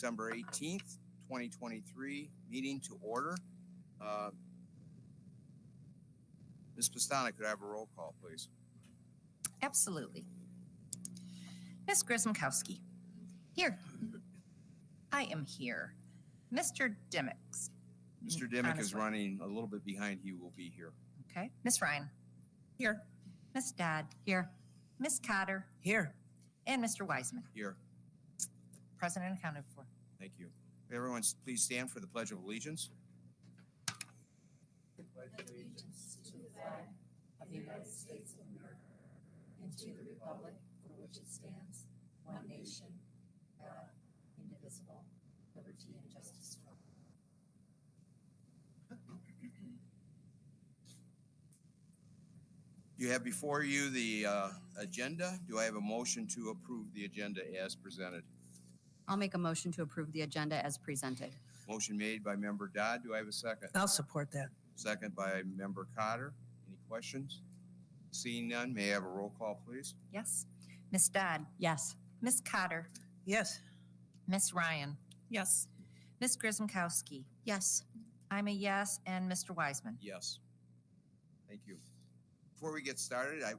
December 18th, 2023 meeting to order. Ms. Pastana, could I have a roll call, please? Absolutely. Ms. Grismkowski. Here. I am here. Mr. Dimick. Mr. Dimick is running a little bit behind. He will be here. Okay. Ms. Ryan. Here. Ms. Dodd. Here. Ms. Cotter. Here. And Mr. Wiseman. Here. Present and accounted for. Thank you. Everyone, please stand for the Pledge of Allegiance. I pledge allegiance to the flag of the United States of America and to the republic for which it stands, one nation, God, indivisible, liberty and justice for all. You have before you the agenda. Do I have a motion to approve the agenda as presented? I'll make a motion to approve the agenda as presented. Motion made by Member Dodd. Do I have a second? I'll support that. Second by Member Cotter. Any questions? Seeing none, may I have a roll call, please? Yes. Ms. Dodd. Yes. Ms. Cotter. Yes. Ms. Ryan. Yes. Ms. Grismkowski. Yes. I'm a yes. And Mr. Wiseman. Yes. Thank you. Before we get started, I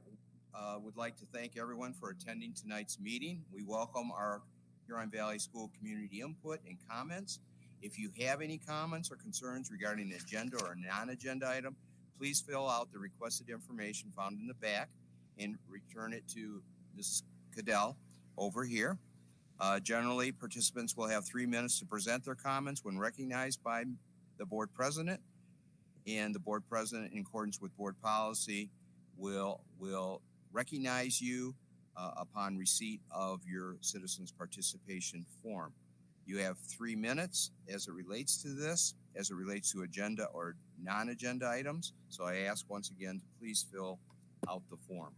would like to thank everyone for attending tonight's meeting. We welcome our Huron Valley School community input and comments. If you have any comments or concerns regarding an agenda or a non-agenda item, please fill out the requested information found in the back and return it to Ms. Cadell over here. Generally, participants will have 3 minutes to present their comments when recognized by the board president, and the board president, in accordance with board policy, will recognize you upon receipt of your citizens participation form. You have 3 minutes as it relates to this, as it relates to agenda or non-agenda items. So I ask once again to please fill out the form.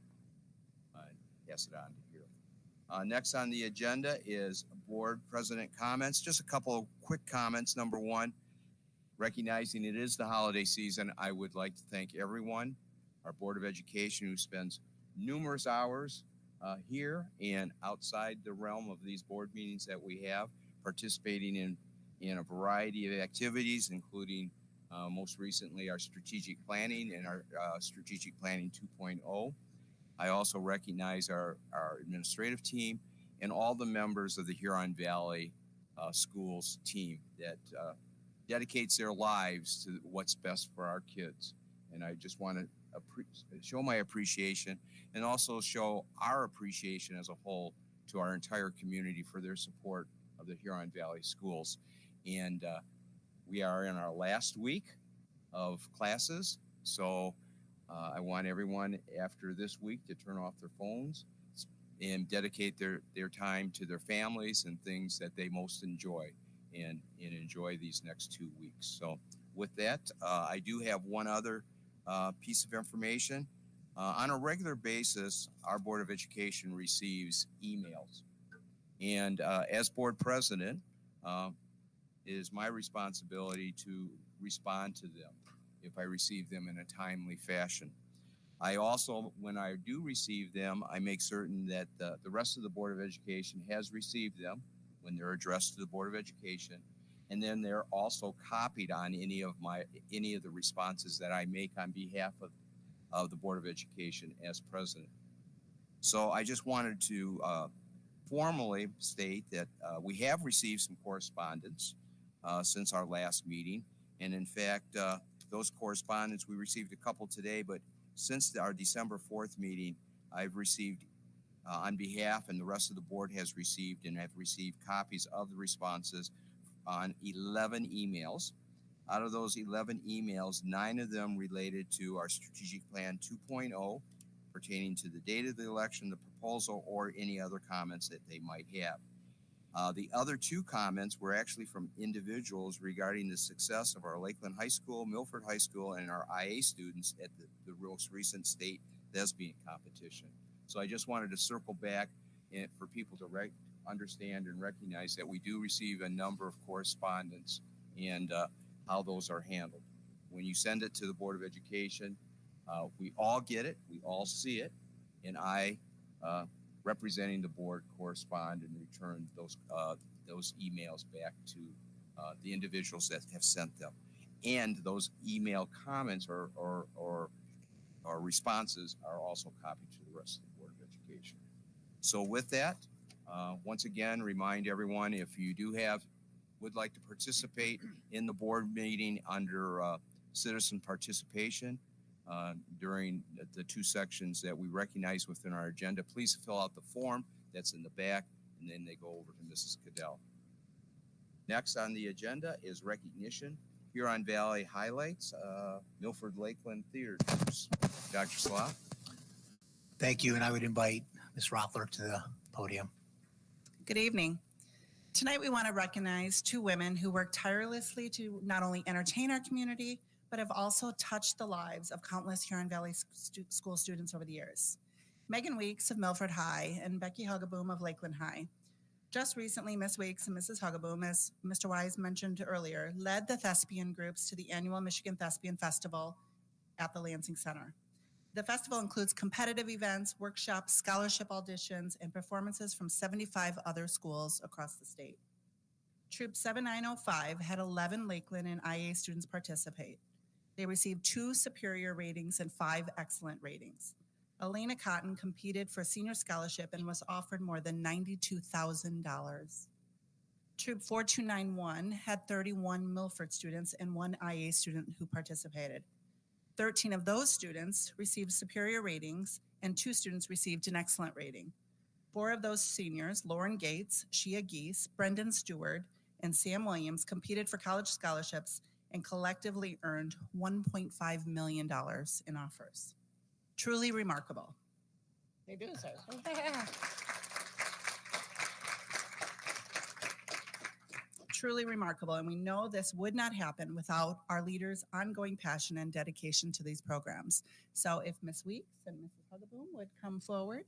Pass it on to here. Next on the agenda is board president comments. Just a couple of quick comments. Number one, recognizing it is the holiday season, I would like to thank everyone, our Board of Education, who spends numerous hours here and outside the realm of these board meetings that we have, participating in a variety of activities, including most recently our strategic planning and our strategic planning 2.0. I also recognize our administrative team and all the members of the Huron Valley Schools team that dedicates their lives to what's best for our kids. And I just want to show my appreciation and also show our appreciation as a whole to our entire community for their support of the Huron Valley Schools. And we are in our last week of classes, so I want everyone after this week to turn off their phones and dedicate their time to their families and things that they most enjoy, and enjoy these next 2 weeks. So with that, I do have one other piece of information. On a regular basis, our Board of Education receives emails. And as board president, it is my responsibility to respond to them if I receive them in a timely fashion. I also, when I do receive them, I make certain that the rest of the Board of Education has received them when they're addressed to the Board of Education. And then they're also copied on any of the responses that I make on behalf of the Board of Education as president. So I just wanted to formally state that we have received some correspondence since our last meeting. And in fact, those correspondence, we received a couple today, but since our December 4th meeting, I've received on behalf, and the rest of the board has received, and have received copies of the responses on 11 emails. Out of those 11 emails, 9 of them related to our strategic plan 2.0, pertaining to the date of the election, the proposal, or any other comments that they might have. The other 2 comments were actually from individuals regarding the success of our Lakeland High School, Milford High School, and our IA students at the most recent state thespian competition. So I just wanted to circle back for people to understand and recognize that we do receive a number of correspondence and how those are handled. When you send it to the Board of Education, we all get it, we all see it, and I, representing the board, correspond and return those those emails back to the individuals that have sent them. And those email comments or responses are also copied to the rest of the Board of Education. So with that, once again, remind everyone, if you would like to participate in the board meeting under citizen participation during the two sections that we recognize within our agenda, please fill out the form that's in the back, and then they go over to Mrs. Cadell. Next on the agenda is recognition. Huron Valley highlights, Milford Lakeland Theater Groups. Dr. Slot. Thank you, and I would invite Ms. Rothler to the podium. Good evening. Tonight we want to recognize two women who work tirelessly to not only entertain our community, but have also touched the lives of countless Huron Valley school students over the years. Megan Weeks of Milford High and Becky Hugaboom of Lakeland High. Just recently, Ms. Weeks and Mrs. Hugaboom, as Mr. Wise mentioned earlier, led the thespian groups to the annual Michigan Thespian Festival at the Lansing Center. The festival includes competitive events, workshops, scholarship auditions, and performances from 75 other schools across the state. Troop 7905 had 11 Lakeland and IA students participate. They received 2 superior ratings and 5 excellent ratings. Elena Cotton competed for senior scholarship and was offered more than $92,000. Troop 4291 had 31 Milford students and 1 IA student who participated. 13 of those students received superior ratings and 2 students received an excellent rating. 4 of those seniors, Lauren Gates, Shia Geese, Brendan Stewart, and Sam Williams, competed for college scholarships and collectively earned $1.5 million in offers. Truly remarkable. They do, sir. Truly remarkable, and we know this would not happen without our leaders' ongoing passion and dedication to these programs. So if Ms. Weeks and Mrs. Hugaboom would come forward.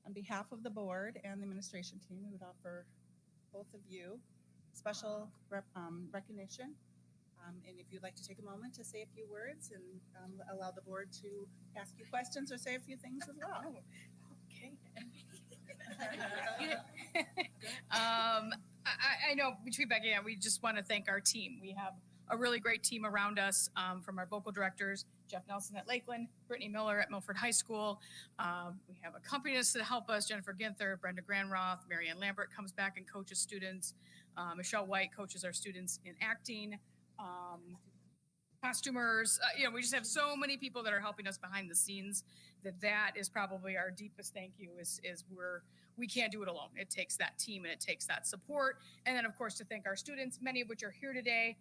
On behalf of the board and the administration team, we would offer both of you special recognition. And if you'd like to take a moment to say a few words and allow the board to ask you questions or say a few things as well. Okay. I know between Becky and I, we just want to thank our team. We have a really great team around us, from our vocal directors, Jeff Nelson at Lakeland, Brittany Miller at Milford High School. We have accompanists to help us, Jennifer Ginther, Brenda Granroth, Marianne Lambert comes back and coaches students. Michelle White coaches our students in acting. Costumers, we just have so many people that are helping us behind the scenes that is probably our deepest thank you is we can't do it alone. It takes that team and it takes that support. And then of course to thank our students, many of which are here today,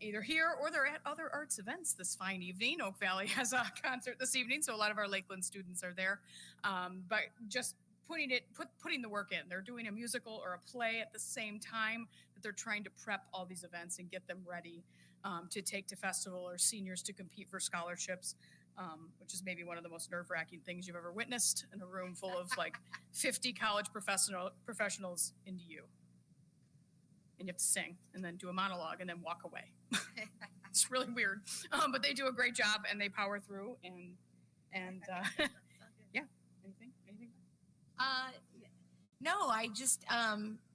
either here or they're at other arts events this fine evening. Oak Valley has a concert this evening, so a lot of our Lakeland students are there. But just putting the work in. They're doing a musical or a play at the same time that they're trying to prep all these events and get them ready to take to festival, or seniors to compete for scholarships, which is maybe one of the most nerve-wracking things you've ever witnessed in a room full of like 50 college professionals into you. And you have to sing and then do a monologue and then walk away. It's really weird, but they do a great job and they power through and yeah. Anything? No, I just,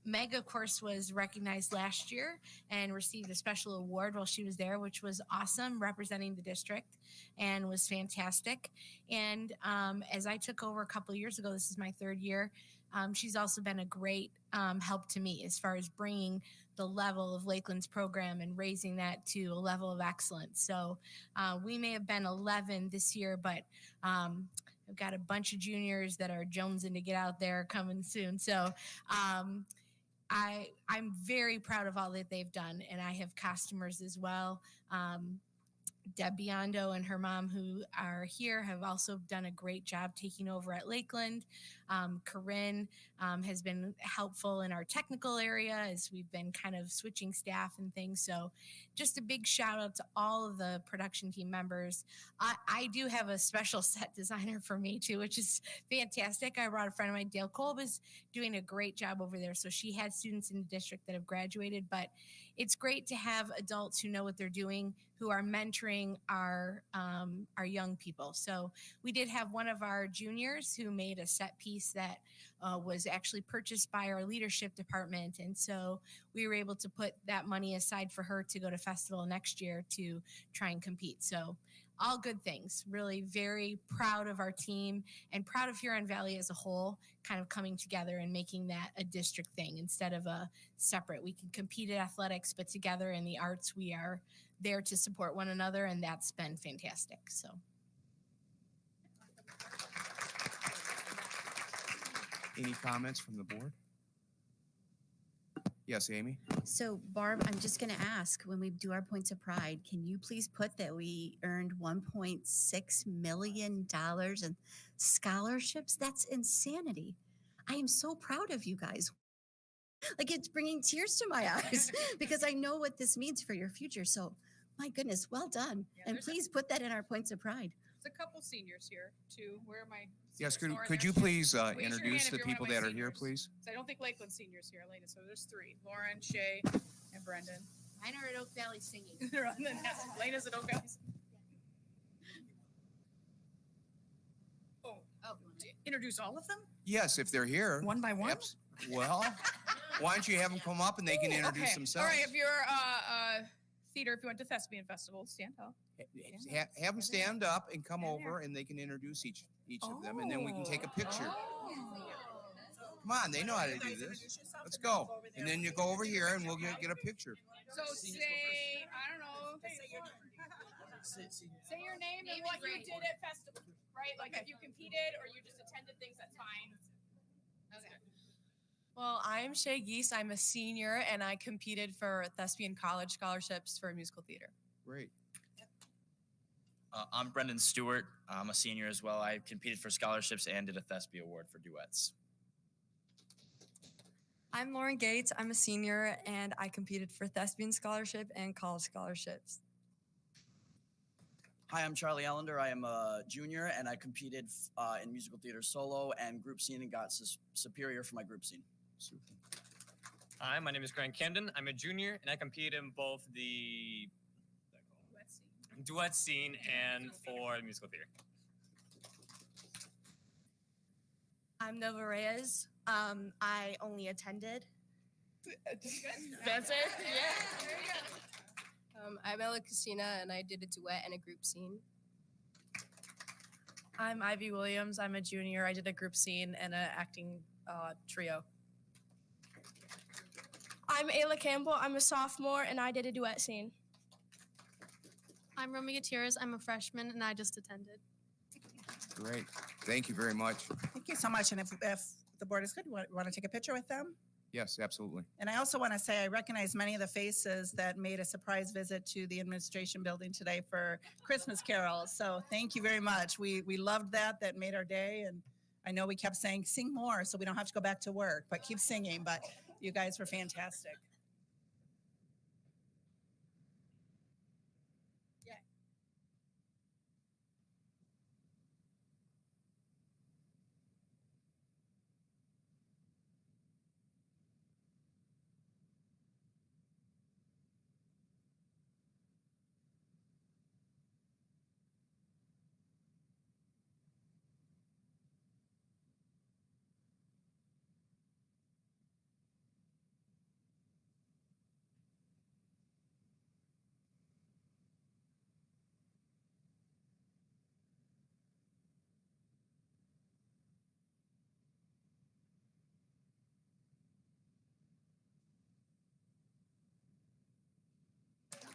Meg, of course, was recognized last year and received a special award while she was there, which was awesome, representing the district, and was fantastic. And as I took over a couple of years ago, this is my 3rd year, she's also been a great help to me as far as bringing the level of Lakeland's program and raising that to a level of excellence. So we may have been 11 this year, but I've got a bunch of juniors that are jonesing to get out there coming soon. So I'm very proud of all that they've done, and I have costumers as well. Deb Biondo and her mom, who are here, have also done a great job taking over at Lakeland. Corinne has been helpful in our technical area as we've been kind of switching staff and things. So just a big shout out to all of the production team members. I do have a special set designer for me too, which is fantastic. I brought a friend of mine, Dale Kolb, is doing a great job over there. So she had students in the district that have graduated, but it's great to have adults who know what they're doing, who are mentoring our young people. So we did have one of our juniors who made a set piece that was actually purchased by our leadership department. And so we were able to put that money aside for her to go to festival next year to try and compete. So all good things. Really very proud of our team and proud of Huron Valley as a whole, kind of coming together and making that a district thing instead of a separate. We can compete at athletics, but together in the arts, we are there to support one another, and that's been fantastic. So. Any comments from the board? Yes, Amy? So Barb, I'm just going to ask, when we do our points of pride, can you please put that we earned $1.6 million in scholarships? That's insanity. I am so proud of you guys. Like, it's bringing tears to my eyes because I know what this means for your future. So my goodness, well done. Yeah, And there's please put that in our points of pride. There's a couple seniors here too. Where am I? Yes, Lauren, could you there's please your hand introduce if the you're one people of my that are here, seniors. please? So I don't think Lakeland seniors here, Elena. So there's three: Lauren, Shay, and Brendan. Mine are at Oak Valley singing. They're on the nest. Elena's at Oak Valley. Oh, introduce all of them Yes, if they're here. one by one. Well, why don't you have them come up and they can Ooh, introduce okay. themselves? All right, if you're theater, if you went to Thespian Festival, stand up. Have them stand up and come Stand over, and they can introduce each of them, and then we can take a picture. Oh. Come on, they know how to do this. Let's go. And then you go over here, and we'll get a picture. So say, I don't know. Say your name and what you did at festival, right? Like if you competed or you just attended things, that's fine. Okay. Well, I'm Shay Geese. I'm a senior, and I competed for Thespian College scholarships for musical theater. Great. I'm Brendan Stewart. I'm a senior as well. I competed for scholarships and did a Thespia award for duets. I'm Lauren Gates. I'm a senior, and I competed for Thespian scholarship and college scholarships. Hi, I'm Charlie Ellender. I am a junior, and I competed in musical theater solo and group scene and got superior for my group scene. Super. Hi, my name is Grant Camden. I'm a junior, and I competed in both the duet scene and for musical theater. I'm Nova Reyes. I only attended. That's it? Yeah. I'm Ella Casina, and I did a duet and a group scene. I'm Ivy Williams. I'm a junior. I did a group scene and an acting trio. I'm Ayla Campbell. I'm a sophomore, and I did a duet scene. I'm Romy Gutierrez. I'm a freshman, and I just attended. Great. Thank you very much. Thank you so much. And if the board is good, you want to take a picture with them? Yes, absolutely. And I also want to say I recognize many of the faces that made a surprise visit to the administration building today for Christmas carols. So thank you very much. We loved that. That made our day. And I know we kept saying, sing more so we don't have to go back to work, but keep singing. But you guys were fantastic.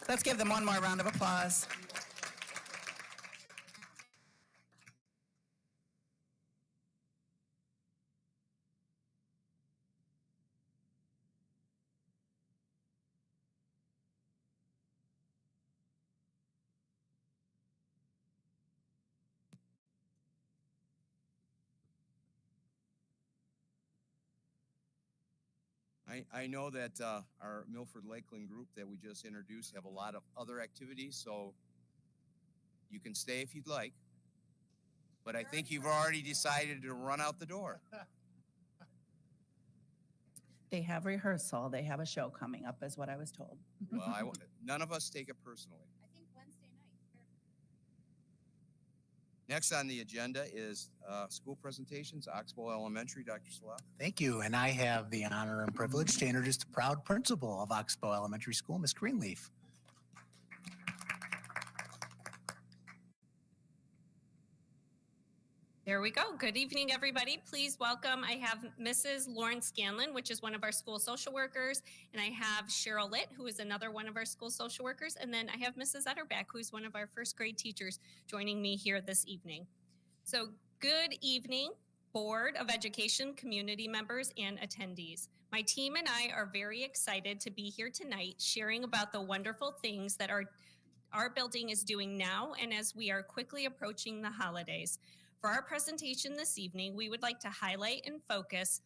Let's give them one more round of applause. I know that our Milford Lakeland group that we just introduced have a lot of other activities, so you can stay if you'd like. But I think you've already decided to run out the door. They have rehearsal. They have a show coming up, is what I was told. Well, none of us take it personally. I think Wednesday night. Next on the agenda is school presentations, Oxbow Elementary, Dr. Salah. Thank you. And I have the honor and privilege to introduce the proud principal of Oxbow Elementary School, Ms. Greenleaf. There we go. Good evening, everybody. Please welcome, I have Mrs. Lauren Scanlon, which is one of our school social workers, and I have Cheryl Litt, who is another one of our school social workers, and then I have Mrs. Etterbeck, who's one of our first grade teachers joining me here this evening. So good evening, Board of Education, community members, and attendees. My team and I are very excited to be here tonight sharing about the wonderful things that our building is doing now and as we are quickly approaching the holidays. For our presentation this evening, we would like to highlight and focus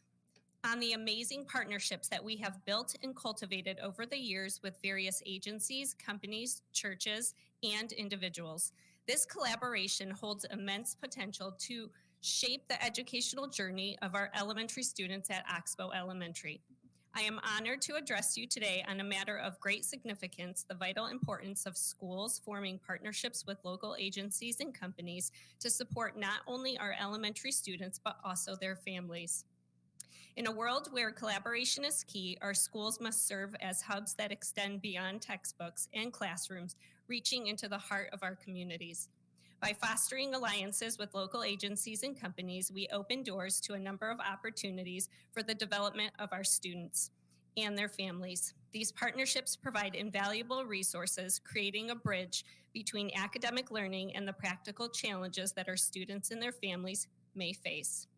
on the amazing partnerships that we have built and cultivated over the years with various agencies, companies, churches, and individuals. This collaboration holds immense potential to shape the educational journey of our elementary students at Oxbow Elementary. I am honored to address you today on a matter of great significance, the vital importance of schools forming partnerships with local agencies and companies to support not only our elementary students, but also their families. In a world where collaboration is key, our schools must serve as hubs that extend beyond textbooks and classrooms, reaching into the heart of our communities. By fostering alliances with local agencies and companies, we open doors to a number of opportunities for the development of our students and their families. These partnerships provide invaluable resources, creating a bridge between academic learning and the practical challenges that our students and their families may face.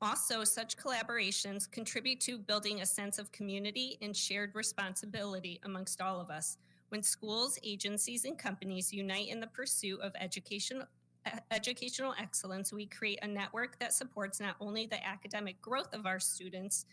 Also, such collaborations contribute to building a sense of community and shared responsibility amongst all of us. When schools, agencies, and companies unite in the pursuit of educational excellence, we create a network that supports not only the academic growth of our students,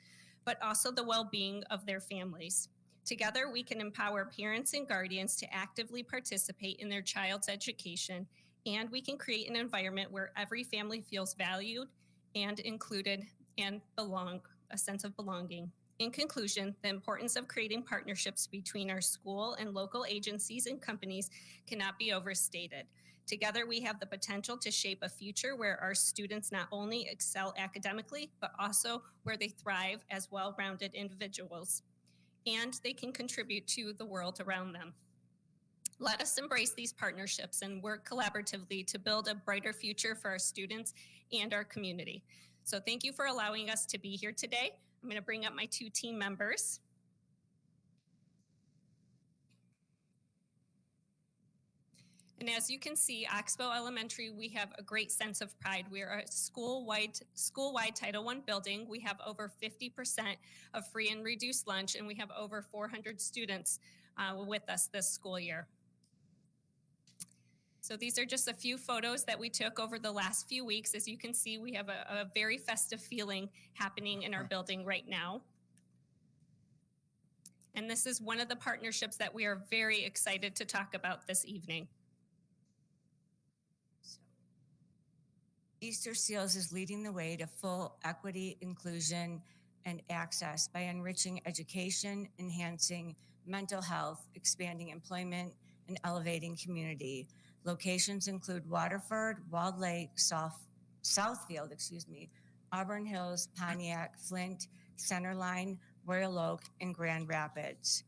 but also the well-being of their families. Together, we can empower parents and guardians to actively participate in their child's education, and we can create an environment where every family feels valued and included and a sense of belonging. In conclusion, the importance of creating partnerships between our school and local agencies and companies cannot be overstated. Together, we have the potential to shape a future where our students not only excel academically, but also where they thrive as well-rounded individuals, and they can contribute to the world around them. Let us embrace these partnerships and work collaboratively to build a brighter future for our students and our community. So thank you for allowing us to be here today. I'm going to bring up my two team members. And as you can see, Oxbow Elementary, we have a great sense of pride. We are a school-wide Title I building. We have over 50% of free and reduced lunch, and we have over 400 students with us this school year. So these are just a few photos that we took over the last few weeks. As you can see, we have a very festive feeling happening in our building right now. And this is one of the partnerships that we are very excited to talk about this evening. Easter Seals is leading the way to full equity, inclusion, and access by enriching education, enhancing mental health, expanding employment, and elevating community. Locations include Waterford, Walled Lake, Southfield, Auburn Hills, Pontiac, Flint, Centerline, Royal Oak, and Grand Rapids.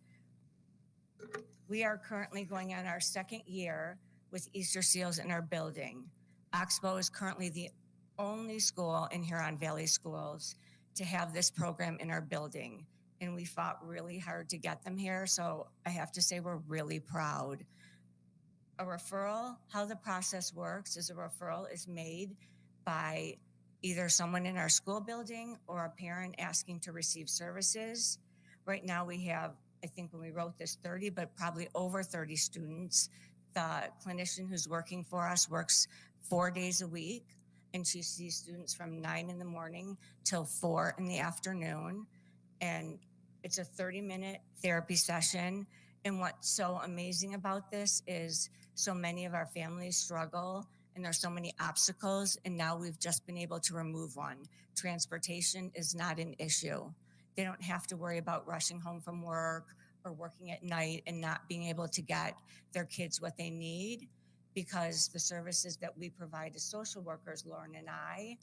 We are currently going on our second year with Easter Seals in our building. Oxbow is currently the only school in Huron Valley Schools to have this program in our building, and we fought really hard to get them here, so I have to say we're really proud. A referral, how the process works is a referral is made by either someone in our school building or a parent asking to receive services. Right now we have, I think when we wrote this 30, but probably over 30 students. The clinician who's working for us works 4 days a week, and she sees students from 9 in the morning till 4 in the afternoon. And it's a 30-minute therapy session. And what's so amazing about this is so many of our families struggle and there's so many obstacles. And now we've just been able to remove one. Transportation is not an issue. They don't have to worry about rushing home from work or working at night and not being able to get their kids what they need, because the services that we provide as social workers, Lauren and I,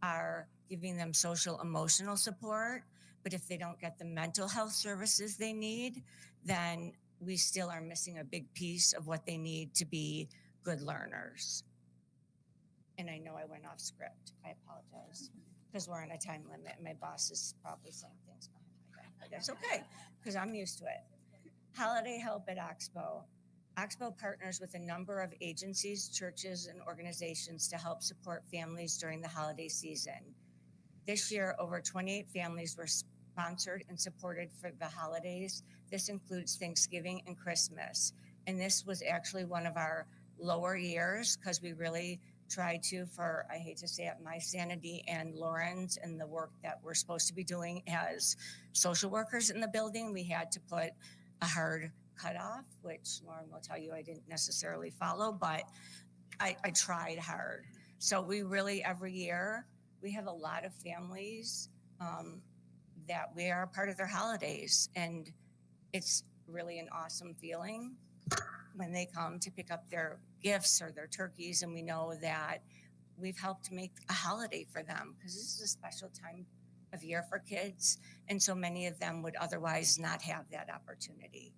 are giving them social emotional support. But if they don't get the mental health services they need, then we still are missing a big piece of what they need to be good learners. And I know I went off script. I apologize, because we're on a time limit and my boss is probably saying things behind my back, but that's okay because I'm used to it. Holiday help at Oxbow. Oxbow partners with a number of agencies, churches, and organizations to help support families during the holiday season. This year, over 28 families were sponsored and supported for the holidays. This includes Thanksgiving and Christmas. And this was actually one of our lower years because we really tried to, for, I hate to say it, my sanity and Lauren's and the work that we're supposed to be doing as social workers in the building, we had to put a hard cutoff, which Lauren will tell you I didn't necessarily follow, but I tried hard. So we really, every year, we have a lot of families that we are a part of their holidays. And it's really an awesome feeling when they come to pick up their gifts or their turkeys, and we know that we've helped make a holiday for them, because this is a special time of year for kids, and so many of them would otherwise not have that opportunity.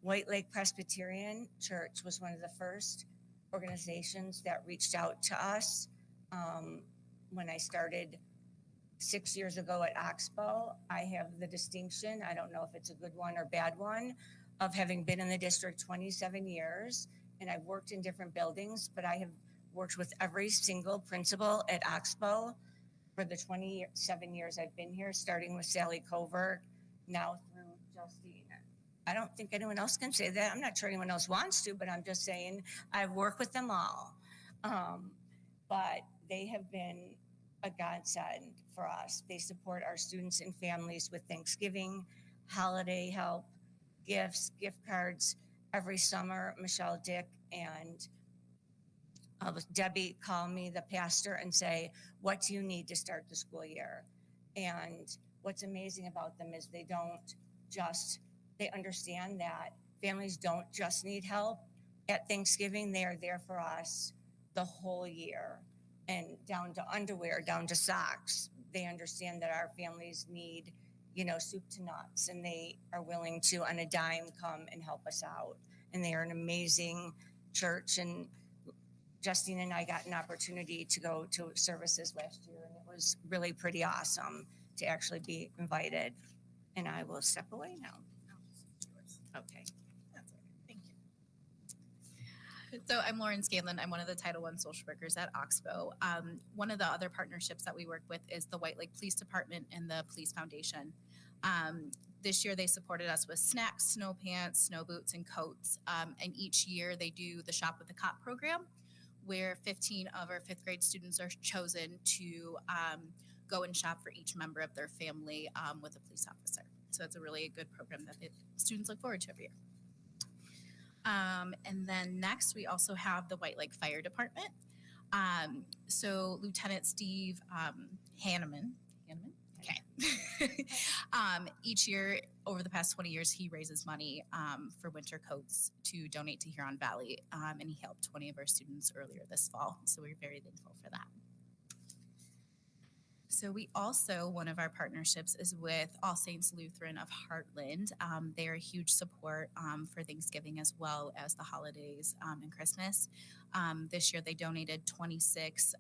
White Lake Presbyterian Church was one of the first organizations that reached out to us when I started 6 years ago at Oxbow. I have the distinction, I don't know if it's a good one or bad one, of having been in the district 27 years, and I've worked in different buildings, but I have worked with every single principal at Oxbow for the 27 years I've been here, starting with Sally Covert, now through Justine. I don't think anyone else can say that. I'm not sure anyone else wants to, but I'm just saying I've worked with them all. But they have been a godsend for us. They support our students and families with Thanksgiving, holiday help, gifts, gift cards. Every summer, Michelle, Dick, and Debbie call me, the pastor, and say, what do you need to start the school year? And what's amazing about them is they understand that families don't just need help at Thanksgiving. They are there for us the whole year, and down to underwear, down to socks. They understand that our families need, soup to nuts, and they are willing to, on a dime, come and help us out. And they are an amazing church. And Justine and I got an opportunity to go to services last year, and it was really pretty awesome to actually be invited. And I will step away now. Okay. That's okay. Thank you. So I'm Lauren Scanlon. I'm one of the Title I social workers at Oxbow. One of the other partnerships that we work with is the White Lake Police Department and the Police Foundation. This year they supported us with snacks, snow pants, snow boots, and coats. And each year they do the Shop with the Cop program, where 15 of our fifth grade students are chosen to go and shop for each member of their family with a police officer. So it's a really good program that students look forward to every year. And then next, we also have the White Lake Fire Department. So Lieutenant Steve Hanneman. Okay. Each year, over the past 20 years, he raises money for winter coats to donate to Huron Valley, and he helped 20 of our students earlier this fall. So we're very thankful for that. So we also, one of our partnerships is with All Saints Lutheran of Heartland. They are a huge support for Thanksgiving as well as the holidays and Christmas. This year they donated 26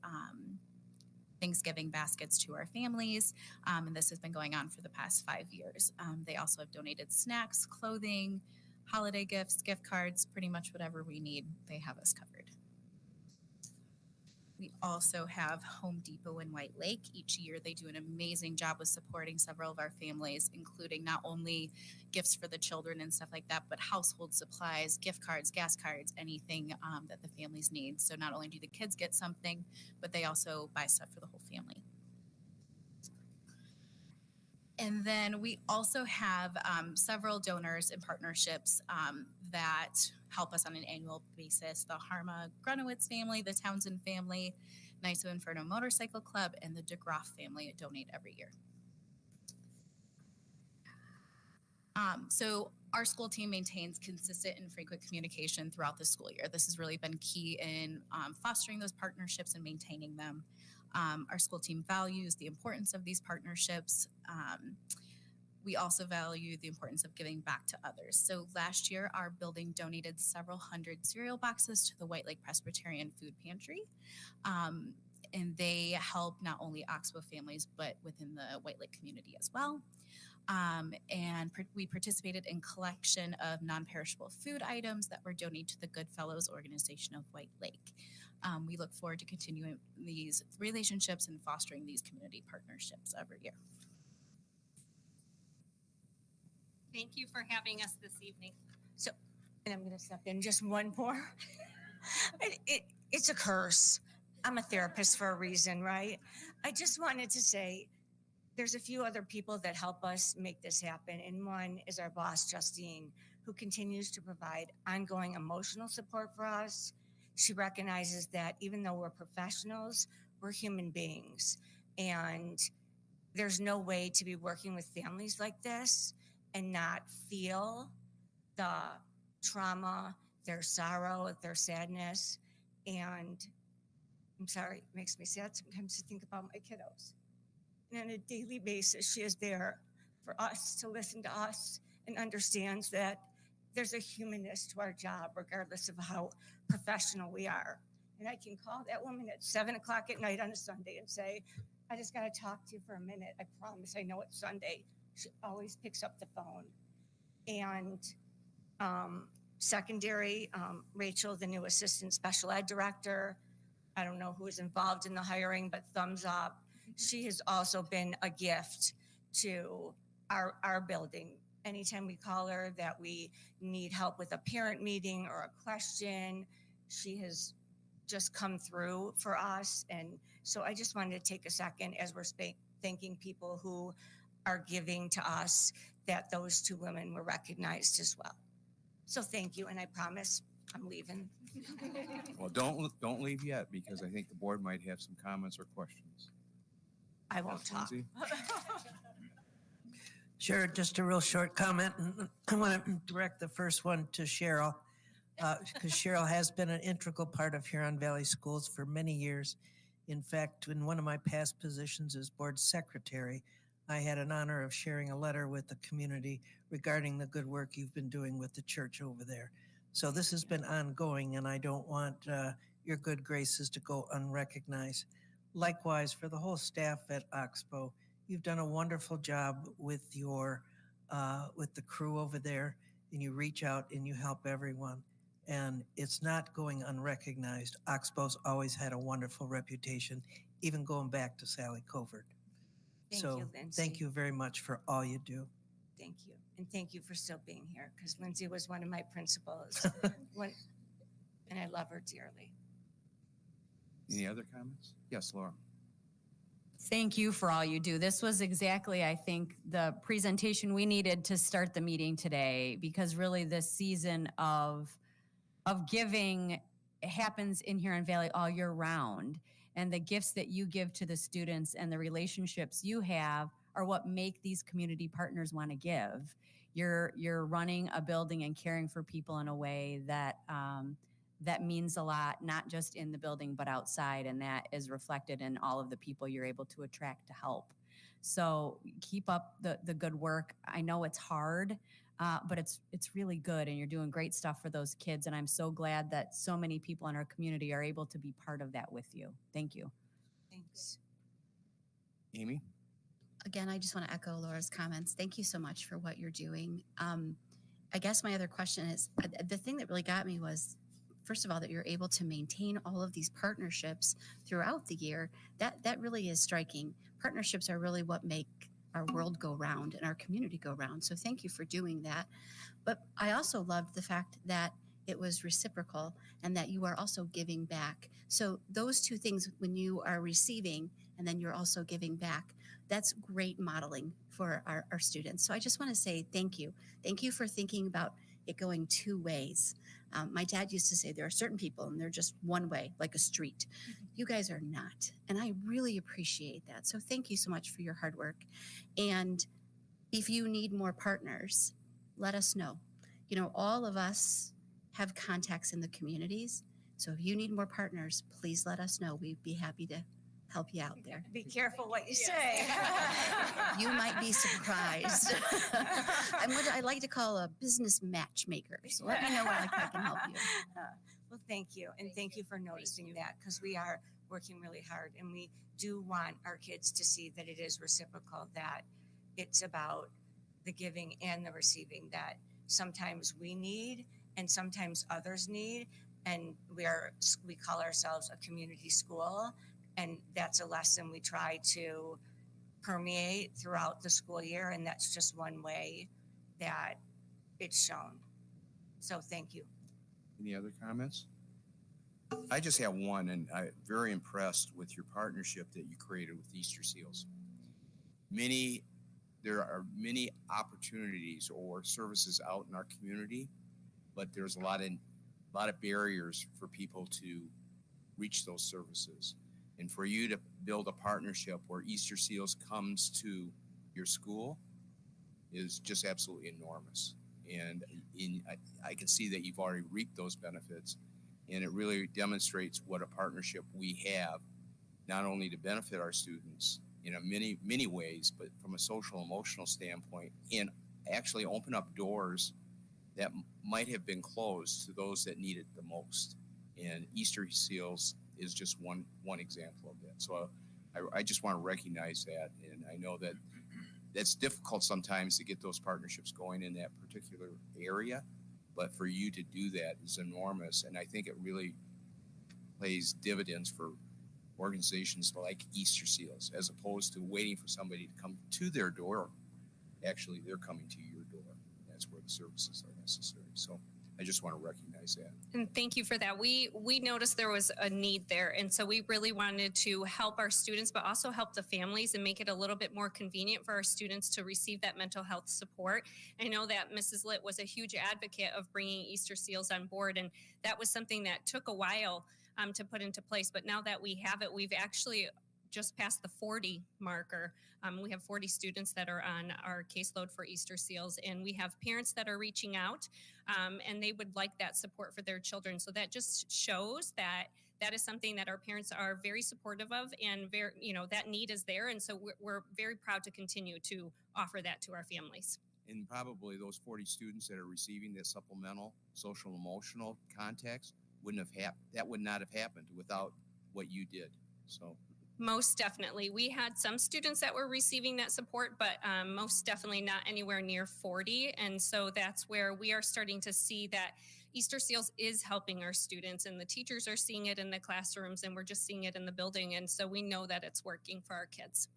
Thanksgiving baskets to our families, and this has been going on for the past 5 years. They also have donated snacks, clothing, holiday gifts, gift cards, pretty much whatever we need, they have us covered. We also have Home Depot in White Lake. Each year they do an amazing job with supporting several of our families, including not only gifts for the children and stuff like that, but household supplies, gift cards, gas cards, anything that the families need. So not only do the kids get something, but they also buy stuff for the whole family. And then we also have several donors and partnerships that help us on an annual basis. The Harma Grunowitz family, the Townsend family, NYSO Inferno Motorcycle Club, and the DeGroff family donate every year. So our school team maintains consistent and frequent communication throughout the school year. This has really been key in fostering those partnerships and maintaining them. Our school team values the importance of these partnerships. We also value the importance of giving back to others. So last year, our building donated several hundred cereal boxes to the White Lake Presbyterian Food Pantry. And they help not only Oxbow families, but within the White Lake community as well. We participated in collection of non-perishable food items that were donated to the Good Fellows organization of White Lake. We look forward to continuing these relationships and fostering these community partnerships every year. Thank you for having us this evening. So, and I'm going to step in just one more. It's a curse. I'm a therapist for a reason, right? I just wanted to say there's a few other people that help us make this happen. And one is our boss, Justine, who continues to provide ongoing emotional support for us. She recognizes that even though we're professionals, we're human beings. And there's no way to be working with families like this and not feel the trauma, their sorrow, their sadness. And I'm sorry, it makes me sad sometimes to think about my kiddos. And on a daily basis, she is there for us to listen to us and understands that there's a humanness to our job, regardless of how professional we are. And I can call that woman at 7 o'clock at night on a Sunday and say, I just got to talk to you for a minute. I promise, I know it's Sunday. She always picks up the phone. And secondary, Rachel, the new assistant special ed director, I don't know who is involved in the hiring, but thumbs up. She has also been a gift to our building. Anytime we call her that we need help with a parent meeting or a question, she has just come through for us. And so I just wanted to take a second as we're thanking people who are giving to us, that those two women were recognized as well. So thank you, and I promise I'm leaving. Well, don't leave yet, because I think the board might have some comments or questions. I won't talk. Lindsay? Sure, just a real short comment. And I want to direct the first one to Cheryl, because Cheryl has been an integral part of Huron Valley Schools for many years. In fact, in one of my past positions as board secretary, I had an honor of sharing a letter with the community regarding the good work you've been doing with the church over there. So this has been ongoing, and I don't want your good graces to go unrecognized. Likewise, for the whole staff at Oxbow, you've done a wonderful job with your with the crew over there, and you reach out and you help everyone. And it's not going unrecognized. Oxbow's always had a wonderful reputation, even going back to Sally Covert. Thank So you, Lindsay. thank you very much for all you do. Thank you. And thank you for still being here, because Lindsay was one of my principals. And I love her dearly. Any other comments? Yes, Laura. Thank you for all you do. This was exactly, I think, the presentation we needed to start the meeting today, because really this season of giving happens in Huron Valley all year round. And the gifts that you give to the students and the relationships you have are what make these community partners want to give. You're running a building and caring for people in a way that that means a lot, not just in the building, but outside. And that is reflected in all of the people you're able to attract to help. So keep up the good work. I know it's hard, but it's really good, and you're doing great stuff for those kids. And I'm so glad that so many people in our community are able to be part of that with you. Thank you. Thanks. Amy? Again, I just want to echo Laura's comments. Thank you so much for what you're doing. I guess my other question is, the thing that really got me was, first of all, that you're able to maintain all of these partnerships throughout the year. That really is striking. Partnerships are really what make our world go round and our community go round. So thank you for doing that. But I also loved the fact that it was reciprocal, and that you are also giving back. So those two things, when you are receiving and then you're also giving back, that's great modeling for our students. So I just want to say thank you. Thank you for thinking about it going two ways. My dad used to say there are certain people and they're just one way, like a street. You guys are not. And I really appreciate that. So thank you so much for your hard work. And if you need more partners, let us know. You know, all of us have contacts in the communities. So if you need more partners, please let us know. We'd be happy to help you out there. Be careful what you say. You might be surprised. I'm what I like to call a business matchmaker. So let me know when I can help you. Well, thank you. And thank you for noticing that, because we are working really hard and we do want our kids to see that it is reciprocal, that it's about the giving and the receiving, that sometimes we need and sometimes others need. And we call ourselves a community school. And that's a lesson we try to permeate throughout the school year. And that's just one way that it's shown. So thank you. Any other comments? I just have one, and I'm very impressed with your partnership that you created with Easter Seals. There are many opportunities or services out in our community, but there's a lot of barriers for people to reach those services. And for you to build a partnership where Easter Seals comes to your school is just absolutely enormous. And I can see that you've already reaped those benefits. And it really demonstrates what a partnership we have, not only to benefit our students in many ways, but from a social emotional standpoint, and actually open up doors that might have been closed to those that need it the most. And Easter Seals is just one example of that. So I just want to recognize that. And I know that that's difficult sometimes to get those partnerships going in that particular area, but for you to do that is enormous. And I think it really plays dividends for organizations like Easter Seals, as opposed to waiting for somebody to come to their door. Actually, they're coming to your door. That's where the services are necessary. So I just want to recognize that. And thank you for that. We noticed there was a need there. And so we really wanted to help our students, but also help the families and make it a little bit more convenient for our students to receive that mental health support. I know that Mrs. Litt was a huge advocate of bringing Easter Seals on board. And that was something that took a while to put into place. But now that we have it, we've actually just passed the 40 marker. We have 40 students that are on our caseload for Easter Seals, and we have parents that are reaching out, and they would like that support for their children. So that just shows that is something that our parents are very supportive of, and that need is there. And so we're very proud to continue to offer that to our families. And probably those 40 students that are receiving this supplemental social emotional context would not have happened without what you did. So most definitely. We had some students that were receiving that support, but most definitely not anywhere near 40. And so that's where we are starting to see that Easter Seals is helping our students, and the teachers are seeing it in the classrooms, and we're just seeing it in the building. And so we know that it's working for our kids.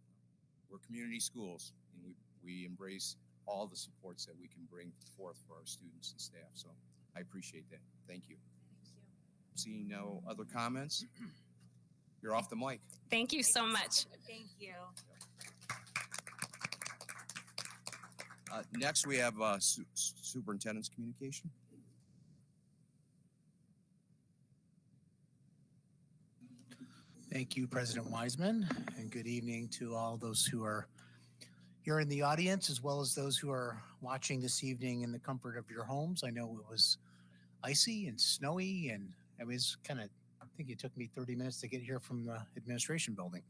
We're community schools, and we embrace all the supports that we can bring forth for our students and staff. So I appreciate that. Thank you. Seeing no other comments, you're off the mic. Thank you so much. Thank you. Next, we have superintendent's communication. Thank you, President Wiseman, and good evening to all those who are here in the audience, as well as those who are watching this evening in the comfort of your homes. I know it was icy and snowy, and it was I think it took me 30 minutes to get here from the administration building.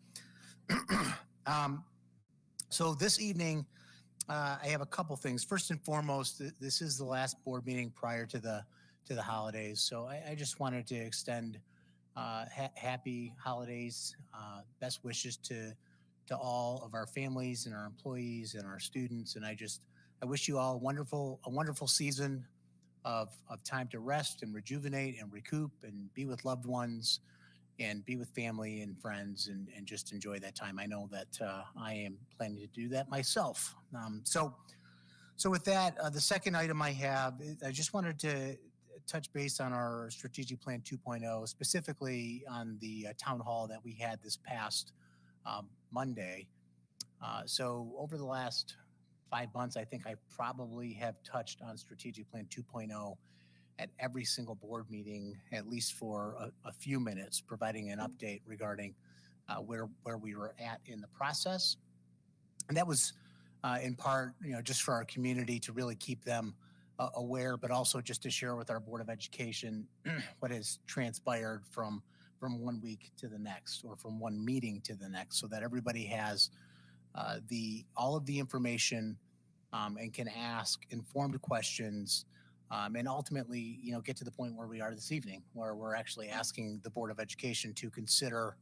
So this evening, I have a couple things. First and foremost, this is the last board meeting prior to the holidays. So I just wanted to extend happy holidays, best wishes to all of our families and our employees and our students. And I wish you all a wonderful season of time to rest and rejuvenate and recoup and be with loved ones and be with family and friends and just enjoy that time. I know that I am planning to do that myself. So with that, the second item I have, I just wanted to touch base on our strategic plan 2.0, specifically on the town hall that we had this past Monday. So over the last 5 months, I think I probably have touched on strategic plan 2.0 at every single board meeting, at least for a few minutes, providing an update regarding where we were at in the process. And that was in part, just for our community to really keep them aware, but also just to share with our Board of Education what has transpired from 1 week to the next, or from one meeting to the next, so that everybody has all of the information and can ask informed questions, and ultimately, get to the point where we are this evening, where we're actually asking the Board of Education to consider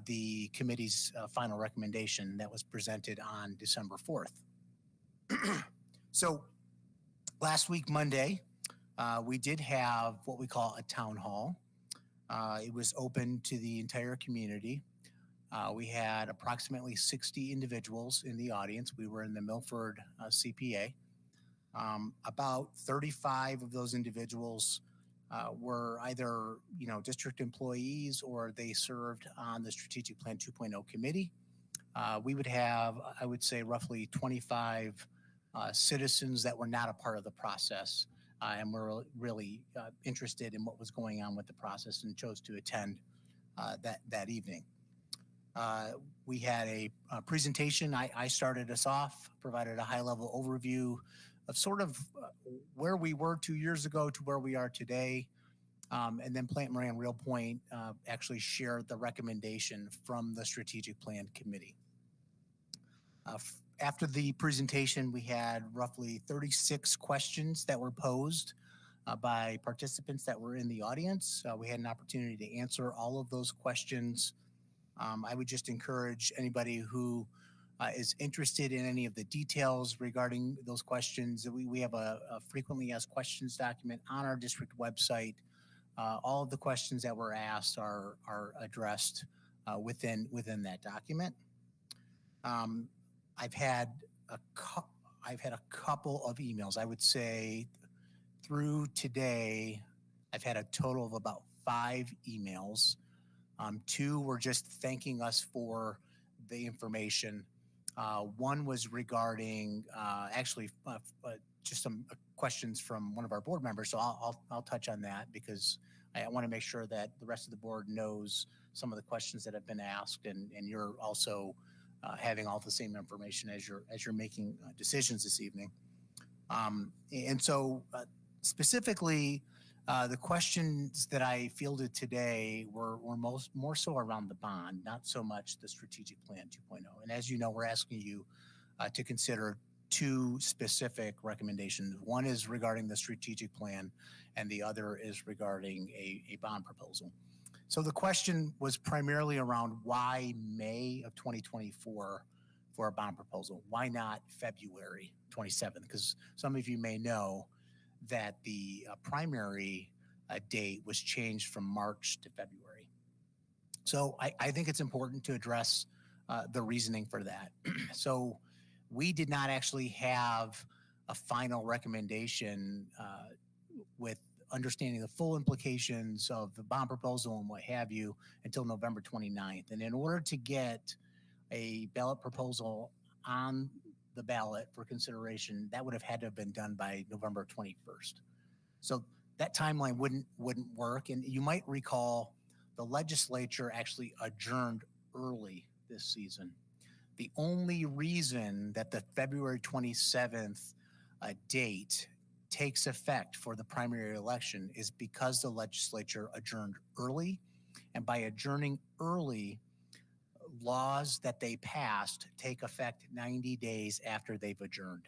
the committee's final recommendation that was presented on December 4th. So last week, Monday, we did have what we call a town hall. It was open to the entire community. We had approximately 60 individuals in the audience. We were in the Milford CPA. About 35 of those individuals were either, district employees, or they served on the Strategic Plan 2.0 committee. We would have, I would say, roughly 25 citizens that were not a part of the process, and were really interested in what was going on with the process and chose to attend that evening. We had a presentation. I started us off, provided a high-level overview of sort of where we were 2 years ago to where we are today. And then Plant Moran and Real Point actually shared the recommendation from the Strategic Plan Committee. After the presentation, we had roughly 36 questions that were posed by participants that were in the audience. We had an opportunity to answer all of those questions. I would just encourage anybody who is interested in any of the details regarding those questions. We have a frequently asked questions document on our district website. All of the questions that were asked are addressed within that document. I've had a couple of emails. I would say through today, I've had a total of about 5 emails. 2 were just thanking us for the information. One was regarding just some questions from one of our board members. So I'll touch on that, because I want to make sure that the rest of the board knows some of the questions that have been asked, and you're also having all the same information as you're making decisions this evening. And so specifically, the questions that I fielded today were more so around the bond, not so much the Strategic Plan 2.0. And as you know, we're asking you to consider 2 specific recommendations. One is regarding the strategic plan, and the other is regarding a bond proposal. So the question was primarily around why May of 2024 for a bond proposal? Why not February 27th? Because some of you may know that the primary date was changed from March to February. So I think it's important to address the reasoning for that. So we did not actually have a final recommendation with understanding the full implications of the bond proposal and what have you until November 29th. And in order to get a ballot proposal on the ballot for consideration, that would have had to have been done by November 21st. So that timeline wouldn't work. And you might recall the legislature actually adjourned early this season. The only reason that the February 27th date takes effect for the primary election is because the legislature adjourned early. And by adjourning early, laws that they passed take effect 90 days after they've adjourned.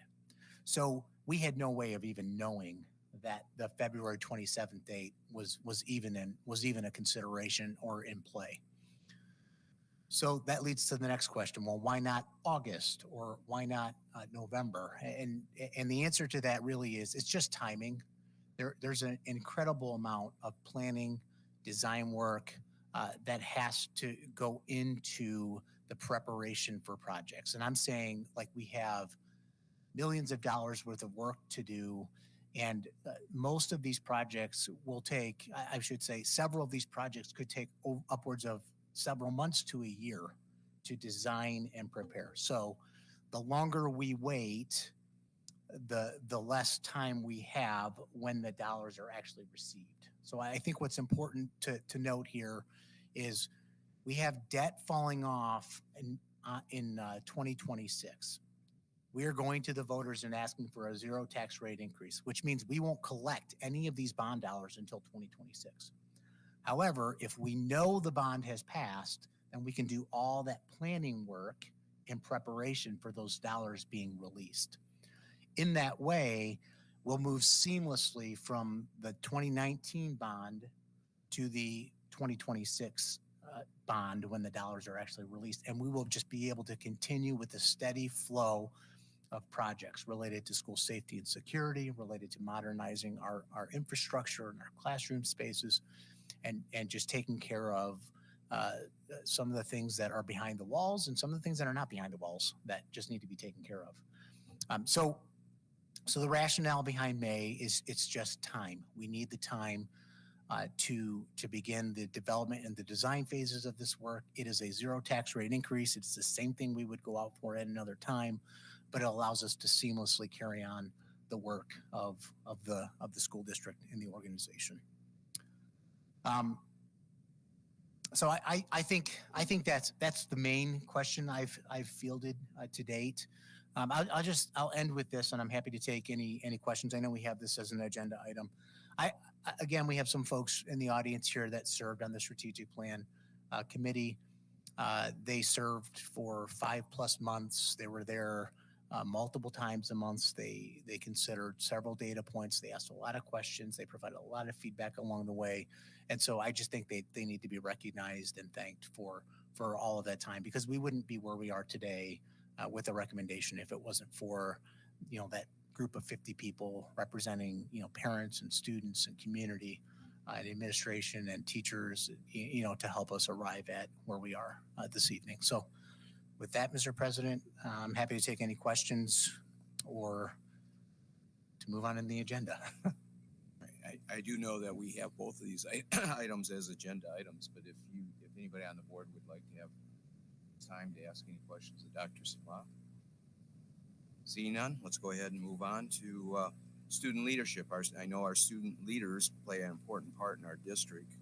So we had no way of even knowing that the February 27th date was even a consideration or in play. So that leads to the next question. Well, why not August, or why not November? And the answer to that really is it's just timing. There's an incredible amount of planning, design work that has to go into the preparation for projects. And I'm saying, like, we have millions of dollars worth of work to do, And most of these projects will take, I should say, several of these projects could take upwards of several months to a year to design and prepare. So the longer we wait, the less time we have when the dollars are actually received. So I think what's important to note here is we have debt falling off in 2026. We are going to the voters and asking for a zero tax rate increase, which means we won't collect any of these bond dollars until 2026. However, if we know the bond has passed, then we can do all that planning work in preparation for those dollars being released. In that way, we'll move seamlessly from the 2019 bond to the 2026 bond when the dollars are actually released. And we will just be able to continue with the steady flow of projects related to school safety and security, related to modernizing our infrastructure and our classroom spaces, and just taking care of some of the things that are behind the walls and some of the things that are not behind the walls that just need to be taken care of. So the rationale behind May is it's just time. We need the time to begin the development and the design phases of this work. It is a zero tax rate increase. It's the same thing we would go out for at another time, but it allows us to seamlessly carry on the work of the school district and the organization. So I think that's the main question I've fielded to date. I'll end with this, and I'm happy to take any questions. I know we have this as an agenda item. Again, we have some folks in the audience here that served on the strategic plan committee. They served for 5+ months. They were there multiple times a month. They considered several data points. They asked a lot of questions. They provided a lot of feedback along the way. And so I just think they need to be recognized and thanked for all of that time, because we wouldn't be where we are today with a recommendation if it wasn't for, that group of 50 people representing, parents and students and community and administration and teachers, to help us arrive at where we are this evening. So with that, Mr. President, I'm happy to take any questions or to move on in the agenda. I do know that we have both of these items as agenda items, but if anybody on the board would like to have time to ask any questions of Dr. Sabah. Seeing none, let's go ahead and move on to student leadership. I know our student leaders play an important part in our district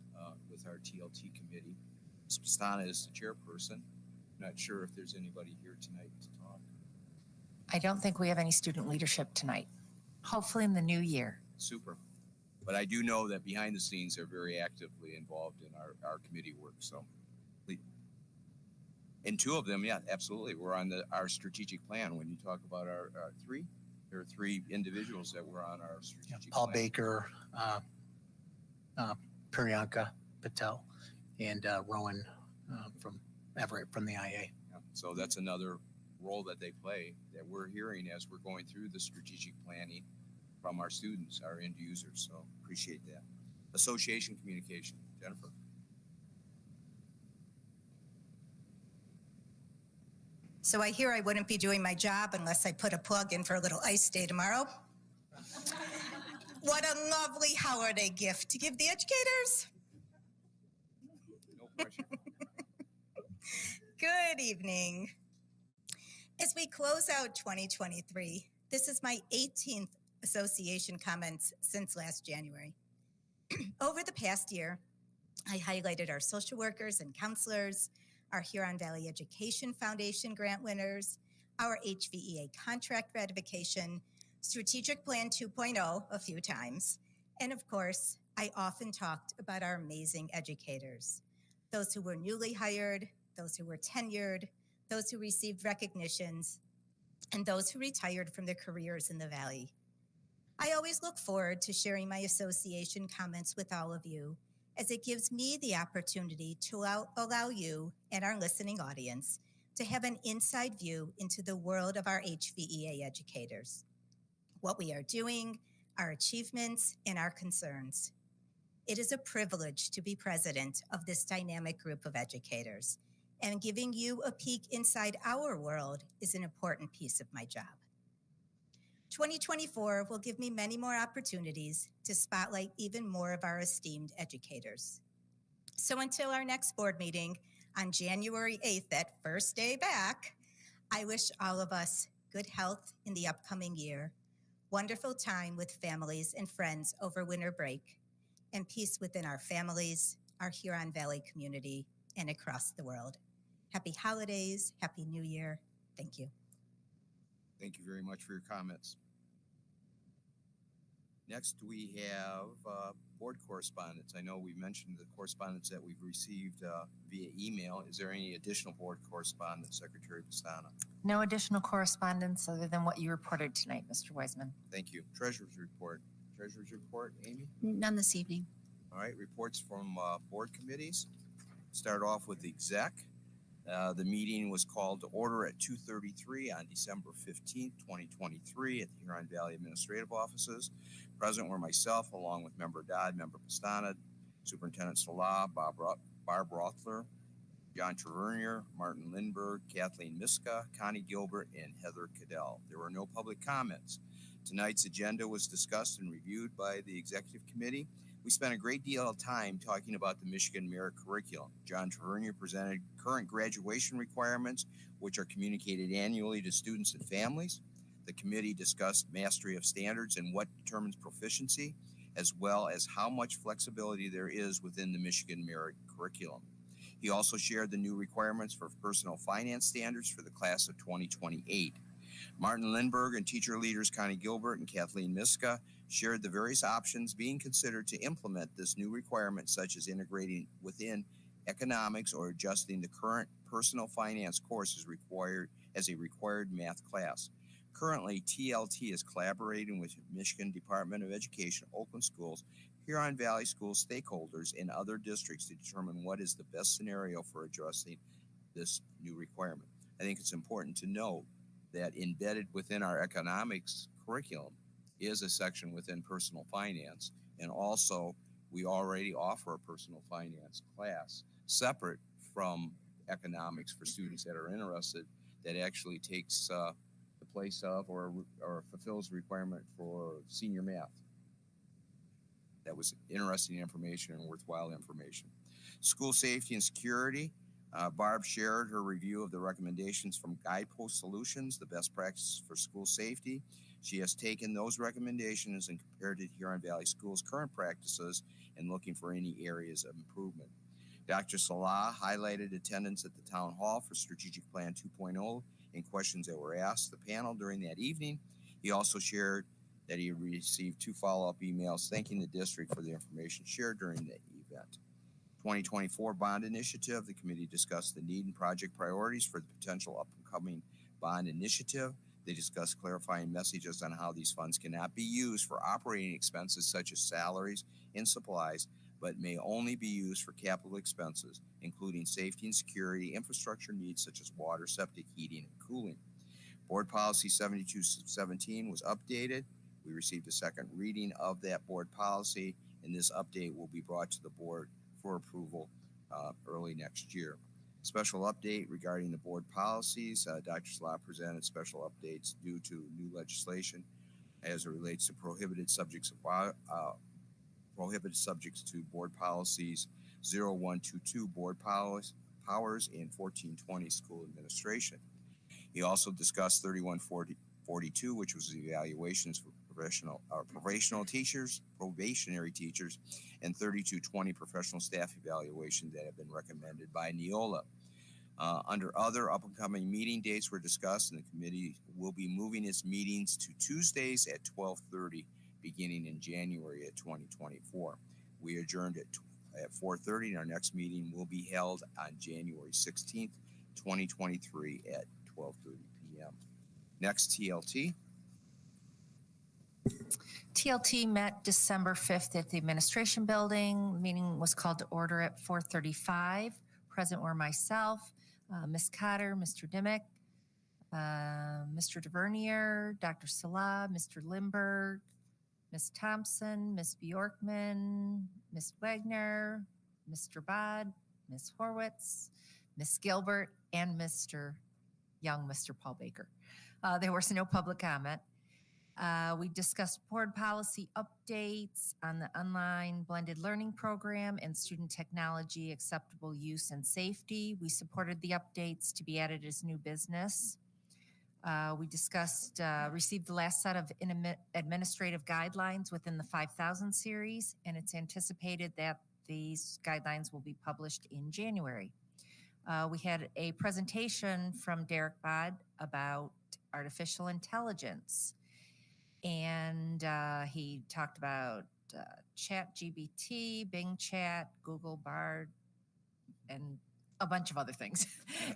with our TLT committee. Ms. Pastana is the chairperson. Not sure if there's anybody here tonight to talk. I don't think we have any student leadership tonight. Hopefully in the new year. Super. But I do know that behind the scenes they're very actively involved in our committee work. So, and two of them, yeah, absolutely. We're on our strategic plan. When you talk about our three, there are three individuals that were on our strategic Paul plan. Baker, Priyanka Patel, and Rowan from Everett from the IA. Yeah, so that's another role that they play that we're hearing as we're going through the strategic planning from our students, our end users. So appreciate that. Association communication, Jennifer. So I hear I wouldn't be doing my job unless I put a plug in for a little ice day tomorrow. What a lovely holiday gift to give the educators. No question. Good evening. As we close out 2023, this is my 18th association comments since last January. Over the past year, I highlighted our social workers and counselors, our Huron Valley Education Foundation grant winners, our HVEA contract ratification, Strategic Plan 2.0 a few times, and of course, I often talked about our amazing educators, those who were newly hired, those who were tenured, those who received recognitions, and those who retired from their careers in the Valley. I always look forward to sharing my association comments with all of you, as it gives me the opportunity to allow you and our listening audience to have an inside view into the world of our HVEA educators, what we are doing, our achievements, and our concerns. It is a privilege to be president of this dynamic group of educators, and giving you a peek inside our world is an important piece of my job. 2024 will give me many more opportunities to spotlight even more of our esteemed educators. So until our next board meeting on January 8th, that first day back, I wish all of us good health in the upcoming year, wonderful time with families and friends over winter break, and peace within our families, our Huron Valley community, and across the world. Happy holidays, Happy New Year. Thank you. Thank you very much for your comments. Next, we have board correspondence. I know we mentioned the correspondence that we've received via email. Is there any additional board correspondence, Secretary Pastana? No additional correspondence other than what you reported tonight, Mr. Wiseman. Thank you. Treasurer's report. Treasurer's report, Amy? None this evening. All right, reports from board committees. Start off with the exec. The meeting was called to order at 2:33 on December 15th, 2023 at the Huron Valley Administrative Offices. Present were myself, along with Member Dodd, Member Pastana, Superintendent Salah, Barb Rothler, John Tavernier, Martin Lindberg, Kathleen Miska, Connie Gilbert, and Heather Cadell. There were no public comments. Tonight's agenda was discussed and reviewed by the Executive Committee. We spent a great deal of time talking about the Michigan Merit Curriculum. John Tavernier presented current graduation requirements, which are communicated annually to students and families. The committee discussed mastery of standards and what determines proficiency, as well as how much flexibility there is within the Michigan Merit Curriculum. He also shared the new requirements for personal finance standards for the class of 2028. Martin Lindberg and teacher leaders Connie Gilbert and Kathleen Miska shared the various options being considered to implement this new requirement, such as integrating within economics or adjusting the current personal finance course as a required math class. Currently, TLT is collaborating with Michigan Department of Education, Oakland Schools, Huron Valley School stakeholders, and other districts to determine what is the best scenario for addressing this new requirement. I think it's important to note that embedded within our economics curriculum is a section within personal finance, and also we already offer a personal finance class separate from economics for students that are interested, that actually takes the place of or fulfills the requirement for senior math. That was interesting information and worthwhile information. School safety and security. Barb shared her review of the recommendations from Guidepost Solutions, the best practices for school safety. She has taken those recommendations and compared it to Huron Valley Schools' current practices and looking for any areas of improvement. Dr. Salah highlighted attendance at the Town Hall for Strategic Plan 2.0 and questions that were asked the panel during that evening. He also shared that he received 2 follow-up emails thanking the district for the information shared during the event. 2024 bond initiative. The committee discussed the need and project priorities for the potential upcoming bond initiative. They discussed clarifying messages on how these funds cannot be used for operating expenses such as salaries and supplies, but may only be used for capital expenses, including safety and security, infrastructure needs such as water, septic, heating, and cooling. Board Policy 7217 was updated. We received a second reading of that board policy, and this update will be brought to the board for approval early next year. Special update regarding the board policies. Dr. Slot presented special updates due to new legislation as it relates to prohibited subjects to board policies 0122 board powers and 1420 school administration. He also discussed 3142, which was the evaluations for probationary teachers, and 3220 professional staff evaluations that have been recommended by Neola. Under other upcoming meeting dates were discussed, and the committee will be moving its meetings to Tuesdays at 12:30 beginning in January of 2024. We adjourned at 4:30, and our next meeting will be held on January 16th, 2023 at 12:30 p.m. Next, TLT. TLT met December 5th at the administration building. The meeting was called to order at 4:35. Present were myself, Ms. Cotter, Mr. Dimmick, Mr. Tavernier, Dr. Salah, Mr. Lindberg, Ms. Thompson, Ms. Bjorkman, Ms. Wagner, Mr. Bod, Ms. Horwitz, Ms. Gilbert, and Mr. Young, Mr. Paul Baker. There was no public comment. We discussed board policy updates on the online blended learning program and student technology acceptable use and safety. We supported the updates to be added as new business. We discussed, received the last set of administrative guidelines within the 5,000 series, and it's anticipated that these guidelines will be published in January. We had a presentation from Derek Bod about artificial intelligence. And he talked about ChatGPT, Bing Chat, Google Bard, and a bunch of other things,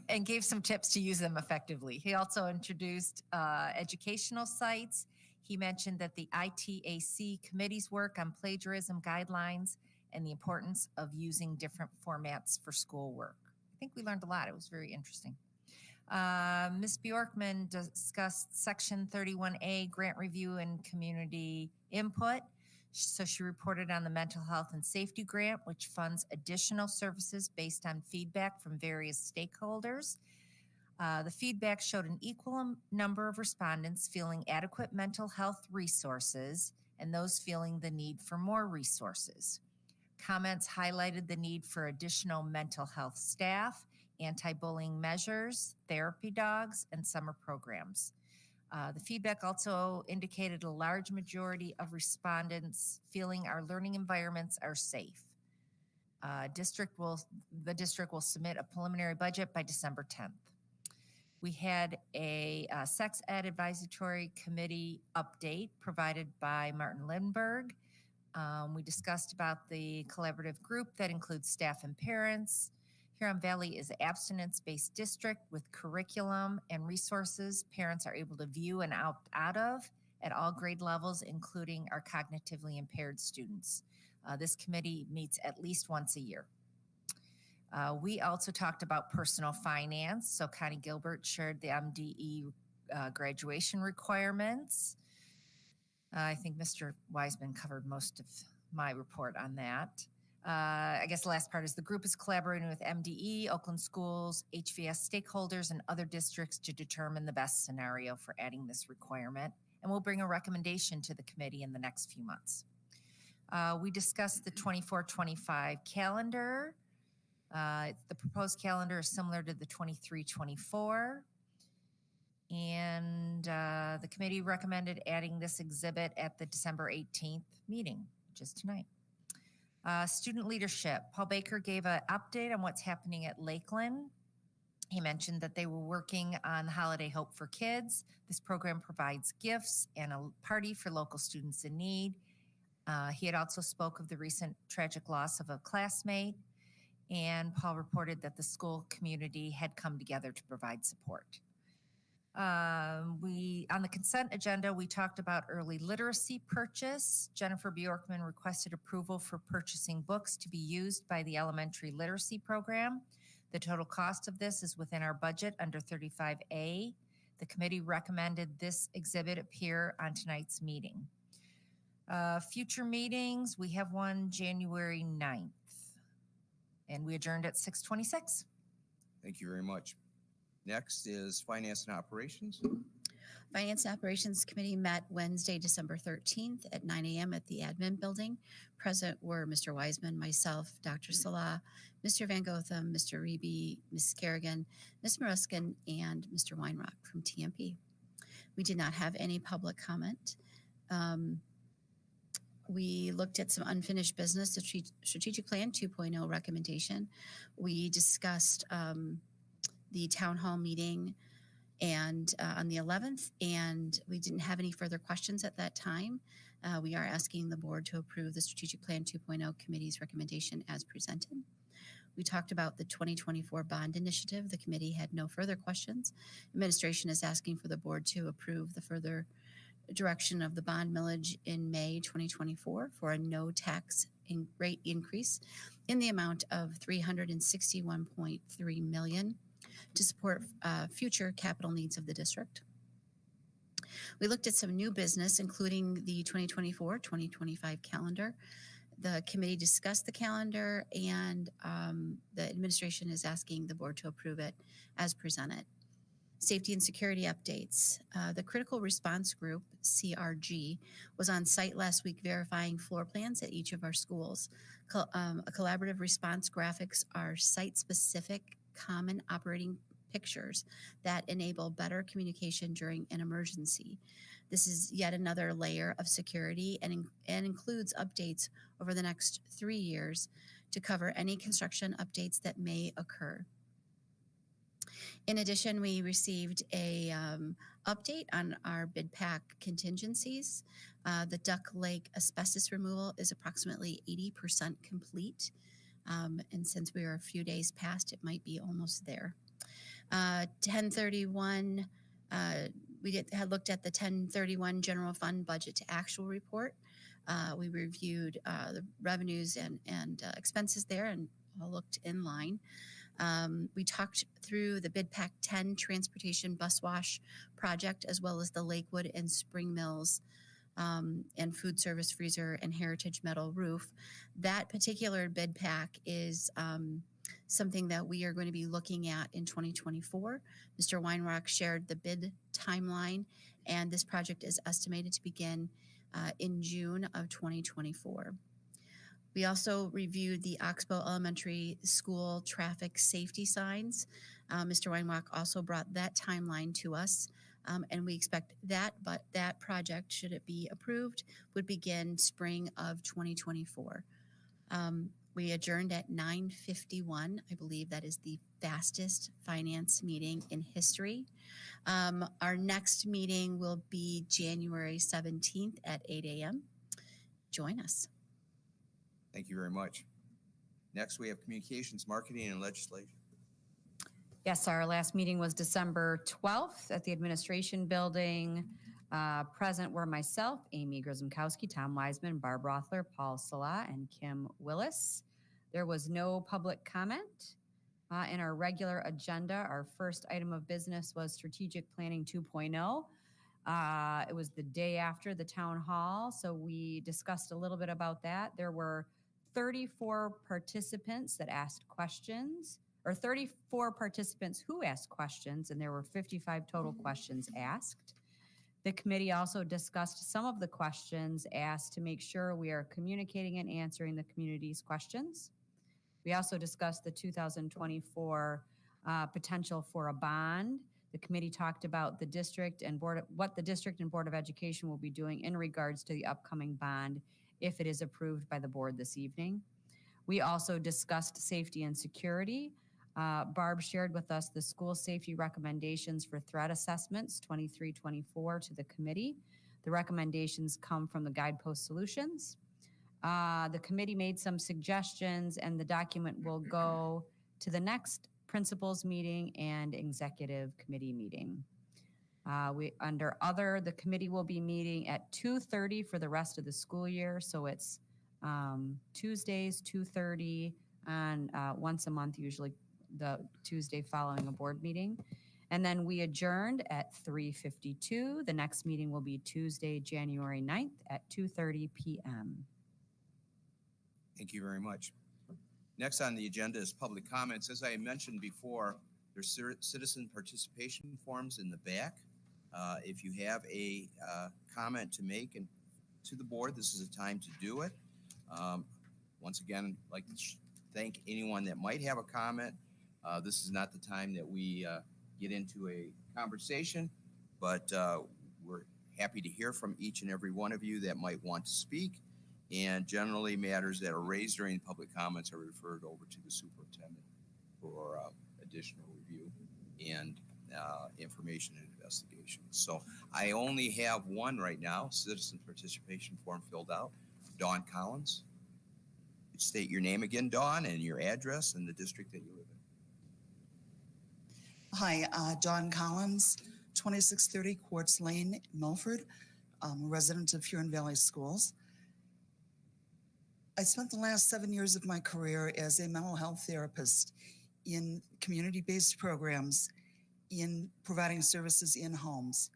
and gave some tips to use them effectively. He also introduced educational sites. He mentioned that the ITAC committee's work on plagiarism guidelines and the importance of using different formats for schoolwork. I think we learned a lot. It was very interesting. Ms. Bjorkman discussed Section 31A grant review and community input. So she reported on the mental health and safety grant, which funds additional services based on feedback from various stakeholders. The feedback showed an equal number of respondents feeling adequate mental health resources and those feeling the need for more resources. Comments highlighted the need for additional mental health staff, anti-bullying measures, therapy dogs, and summer programs. The feedback also indicated a large majority of respondents feeling our learning environments are safe. The district will submit a preliminary budget by December 10th. We had a sex ed advisory committee update provided by Martin Lindberg. We discussed about the collaborative group that includes staff and parents. Huron Valley is an abstinence-based district with curriculum and resources parents are able to view and opt out of at all grade levels, including our cognitively impaired students. This committee meets at least once a year. We also talked about personal finance. So Connie Gilbert shared the MDE graduation requirements. I think Mr. Wiseman covered most of my report on that. I guess the last part is the group is collaborating with MDE, Oakland Schools, HVS stakeholders, and other districts to determine the best scenario for adding this requirement. And we'll bring a recommendation to the committee in the next few months. We discussed the 24-25 calendar. The proposed calendar is similar to the 23-24. And the committee recommended adding this exhibit at the December 18th meeting, which is tonight. Student leadership. Paul Baker gave an update on what's happening at Lakeland. He mentioned that they were working on Holiday Hope for Kids. This program provides gifts and a party for local students in need. He had also spoke of the recent tragic loss of a classmate, and Paul reported that the school community had come together to provide support. On the consent agenda, we talked about early literacy purchase. Jennifer Bjorkman requested approval for purchasing books to be used by the elementary literacy program. The total cost of this is within our budget under 35A. The committee recommended this exhibit appear on tonight's meeting. Future meetings, we have one January 9th, and we adjourned at 6:26. Thank you very much. Next is Finance and Operations. Finance and Operations Committee met Wednesday, December 13th at 9 a.m. at the admin building. Present were Mr. Wiseman, myself, Dr. Salah, Mr. Van Gotham, Mr. Reby, Ms. Kerrigan, Ms. Maruskin, and Mr. Weinrock from TMP. We did not have any public comment. We looked at some unfinished business, the strategic plan 2.0 recommendation. We discussed the town hall meeting and on the 11th, and we didn't have any further questions at that time. We are asking the board to approve the strategic plan 2.0 committee's recommendation as presented. We talked about the 2024 bond initiative. The committee had no further questions. Administration is asking for the board to approve the further direction of the bond millage in May 2024 for a no tax rate increase in the amount of $361.3 million to support future capital needs of the district. We looked at some new business, including the 2024-2025 calendar. The committee discussed the calendar, and the administration is asking the board to approve it as presented. Safety and security updates. The Critical Response Group, CRG, was on site last week verifying floor plans at each of our schools. A collaborative response graphics are site-specific common operating pictures that enable better communication during an emergency. This is yet another layer of security and includes updates over the next 3 years to cover any construction updates that may occur. In addition, we received a update on our bid pack contingencies. The Duck Lake asbestos removal is approximately 80% complete. And since we are a few days past, it might be almost there. 1031, we had looked at the 1031 general fund budget to actual report. We reviewed the revenues and expenses there and all looked in line. We talked through the Bid Pack 10 transportation bus wash project, as well as the Lakewood and Spring Mills and food service freezer and heritage metal roof. That particular bid pack is something that we are going to be looking at in 2024. Mr. Weinrock shared the bid timeline, and this project is estimated to begin in June of 2024. We also reviewed the Oxbow Elementary School traffic safety signs. Mr. Weinrock also brought that timeline to us, and we expect that project, should it be approved, would begin spring of 2024. We adjourned at 9:51. I believe that is the fastest finance meeting in history. Our next meeting will be January 17th at 8 a.m. Join us. Thank you very much. Next, we have communications, marketing, and legislation. Yes, our last meeting was December 12th at the administration building. Present were myself, Amy Grzymkowski, Tom Wiseman, Barb Rothler, Paul Salah, and Kim Willis. There was no public comment. In our regular agenda, our first item of business was strategic planning 2.0. It was the day after the town hall, so we discussed a little bit about that. There were 34 participants that asked questions, or 34 participants who asked questions, and there were 55 total questions asked. The committee also discussed some of the questions asked to make sure we are communicating and answering the community's questions. We also discussed the 2024 potential for a bond. The committee talked about the district and what the district and Board of Education will be doing in regards to the upcoming bond if it is approved by the board this evening. We also discussed safety and security. Barb shared with us the school safety recommendations for threat assessments 23-24 to the committee. The recommendations come from the Guidepost Solutions. The committee made some suggestions, and the document will go to the next principals meeting and executive committee meeting. Under other, the committee will be meeting at 2:30 for the rest of the school year. So it's Tuesdays, 2:30, and once a month, usually the Tuesday following a board meeting. And then we adjourned at 3:52. The next meeting will be Tuesday, January 9th at 2:30 p.m. Thank you very much. Next on the agenda is public comments. As I mentioned before, there's citizen participation forms in the back. If you have a comment to make and to the board, this is a time to do it. Once again, I'd like to thank anyone that might have a comment. This is not the time that we get into a conversation, but we're happy to hear from each and every one of you that might want to speak. And generally, matters that are raised during public comments are referred over to the superintendent for additional review and information and investigation. So I only have one right now, citizen participation form filled out. Dawn Collins. State your name again, Dawn, and your address and the district that you live in. Hi, Dawn Collins, 2630 Quartz Lane, Milford, resident of Huron Valley Schools. I spent the last 7 years of my career as a mental health therapist in community-based programs, in providing services in homes.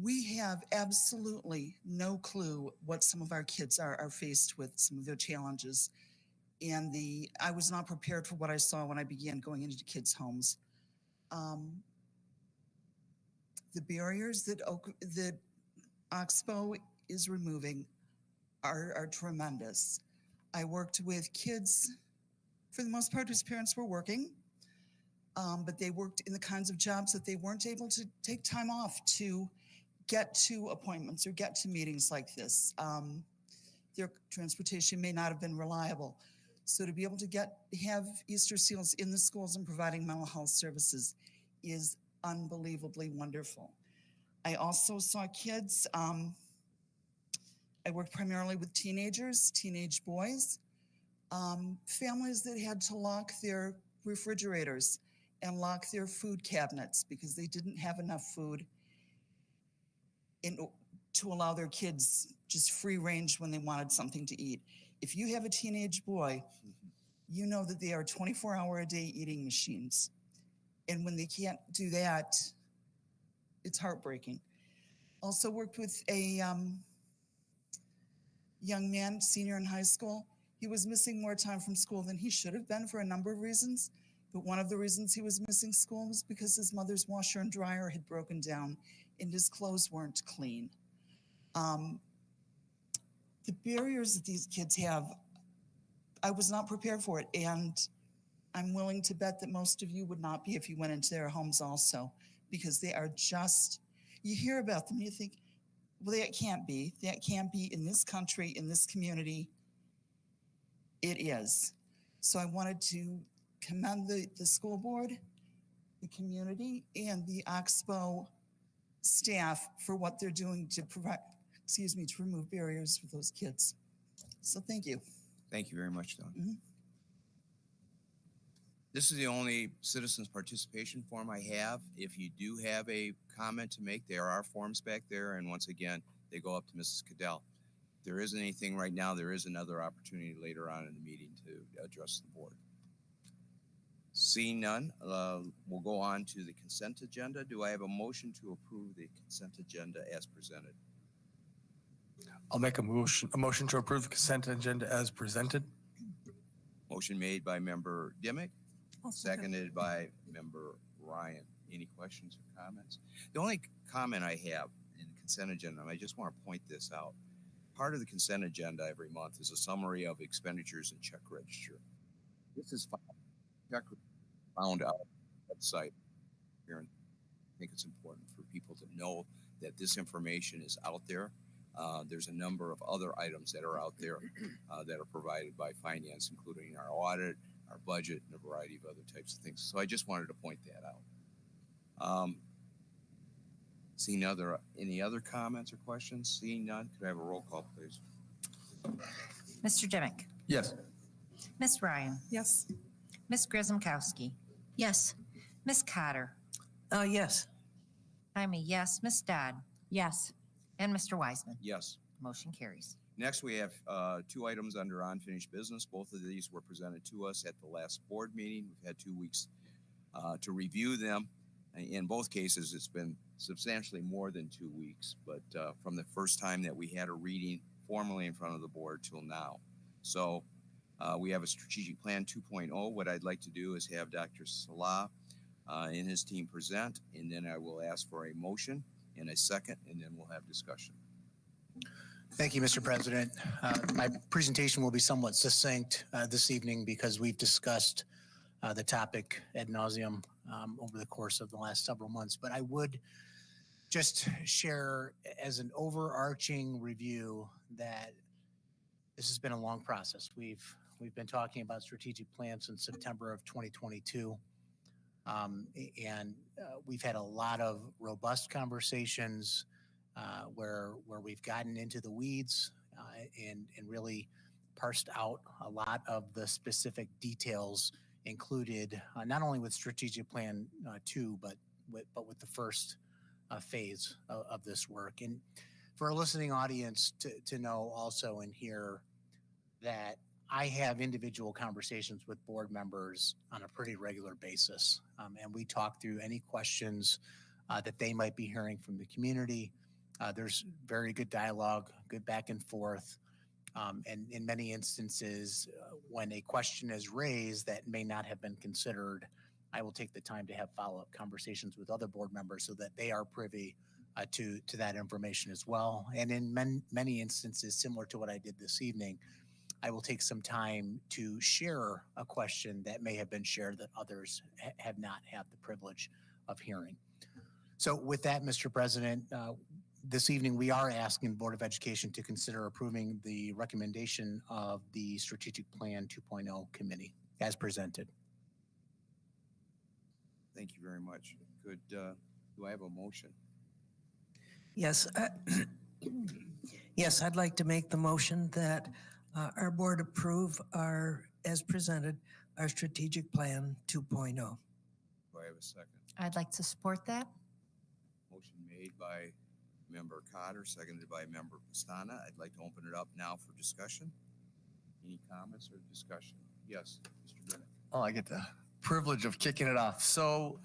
We have absolutely no clue what some of our kids are faced with, some of their challenges. And I was not prepared for what I saw when I began going into kids' homes. The barriers that Oxbow is removing are tremendous. I worked with kids, for the most part, whose parents were working, but they worked in the kinds of jobs that they weren't able to take time off to get to appointments or get to meetings like this. Their transportation may not have been reliable. So to be able to have Easter seals in the schools and providing mental health services is unbelievably wonderful. I also saw kids, I worked primarily with teenagers, teenage boys, families that had to lock their refrigerators and lock their food cabinets because they didn't have enough food to allow their kids just free range when they wanted something to eat. If you have a teenage boy, you know that they are 24-hour-a-day eating machines. And when they can't do that, it's heartbreaking. Also worked with a young man, senior in high school. He was missing more time from school than he should have been for a number of reasons. But one of the reasons he was missing school was because his mother's washer and dryer had broken down and his clothes weren't clean. The barriers that these kids have, I was not prepared for it. And I'm willing to bet that most of you would not be if you went into their homes also, because they are just, you hear about them, you think, well, that can't be in this country, in this community. It is. So I wanted to commend the school board, the community, and the Oxbow staff for what they're doing to provide, to remove barriers for those kids. So thank you. Thank you very much, Dawn. This is the only citizens participation form I have. If you do have a comment to make, there are forms back there. And once again, they go up to Mrs. Cadell. If there isn't anything right now, there is another opportunity later on in the meeting to address the board. Seeing none, we'll go on to the consent agenda. Do I have a motion to approve the consent agenda as presented? I'll make a motion to approve the consent agenda as presented. Motion made by member Dimick, seconded by member Ryan. Any questions or comments? The only comment I have in the consent agenda, and I just want to point this out, part of the consent agenda every month is a summary of expenditures and check register. This is found out on the website here, and I think it's important for people to know that this information is out there. There's a number of other items that are out there that are provided by finance, including our audit, our budget, and a variety of other types of things. So I just wanted to point that out. Seeing any other comments or questions? Seeing none, could I have a roll call, please? Mr. Dimick. Yes. Miss Ryan. Yes. Miss Grisomkowski. Yes. Miss Cotter. Yes. I'm a yes. Miss Dodd. Yes. And Mr. Wiseman. Yes. Motion carries. Next, we have two items under unfinished business. Both of these were presented to us at the last board meeting. We've had 2 weeks to review them. In both cases, it's been substantially more than 2 weeks, but from the first time that we had a reading formally in front of the board till now. So we have a strategic plan 2.0. What I'd like to do is have Dr. Salah and his team present, and then I will ask for a motion and a second, and then we'll have discussion. Thank you, Mr. President. My presentation will be somewhat succinct this evening because we've discussed the topic ad nauseum over the course of the last several months. But I would just share as an overarching review that this has been a long process. We've been talking about strategic plans since September of 2022. And we've had a lot of robust conversations where we've gotten into the weeds and really parsed out a lot of the specific details included, not only with strategic plan 2, but with the first phase of this work. And for our listening audience to know also and hear that I have individual conversations with board members on a pretty regular basis. And we talk through any questions that they might be hearing from the community. There's very good dialogue, good back and forth. And in many instances, when a question is raised that may not have been considered, I will take the time to have follow-up conversations with other board members so that they are privy to that information as well. And in many instances, similar to what I did this evening, I will take some time to share a question that may have been shared that others have not had the privilege of hearing. So with that, Mr. President, this evening we are asking the Board of Education to consider approving the recommendation of the Strategic Plan 2.0 Committee as presented. Thank you very much. Good. Do I have a motion? Yes. Yes, I'd like to make the motion that our board approve as presented, our strategic plan 2.0. Do I have a second? I'd like to support that. Motion made by Member Cotter, seconded by Member Pastana. I'd like to open it up now for discussion. Any comments or discussion? Yes, Mr. Bennett. Oh, I get the privilege of kicking it off. So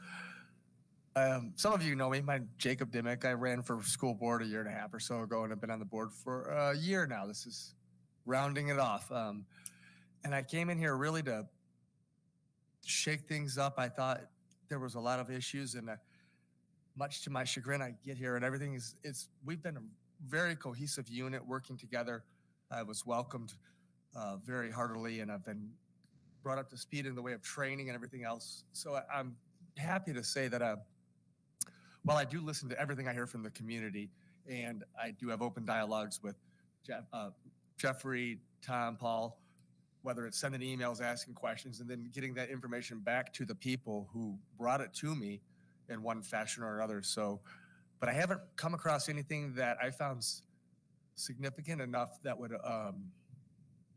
some of you know me, my Jacob Dimmick. I ran for school board a year and a half or so ago, and I've been on the board for a year now. This is rounding it off. And I came in here really to shake things up. I thought there was a lot of issues, and much to my chagrin, I get here and everything we've been a very cohesive unit working together. I was welcomed very heartily, and I've been brought up to speed in the way of training and everything else. So I'm happy to say that while I do listen to everything I hear from the community, and I do have open dialogues with Jeffrey, Tom, Paul, whether it's sending emails, asking questions, and then getting that information back to the people who brought it to me in one fashion or another. So, but I haven't come across anything that I found significant enough that would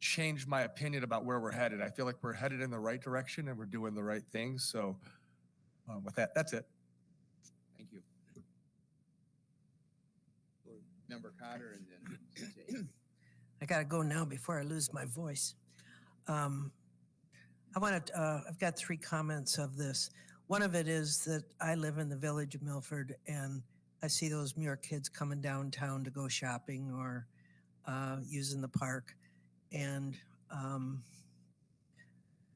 change my opinion about where we're headed. I feel like we're headed in the right direction and we're doing the right things. So with that, that's it. Thank you. Member Cotter and then I got to go now before I lose my voice. I've got 3 comments of this. One of it is that I live in the village of Milford, and I see those Muir kids coming downtown to go shopping or using the park. And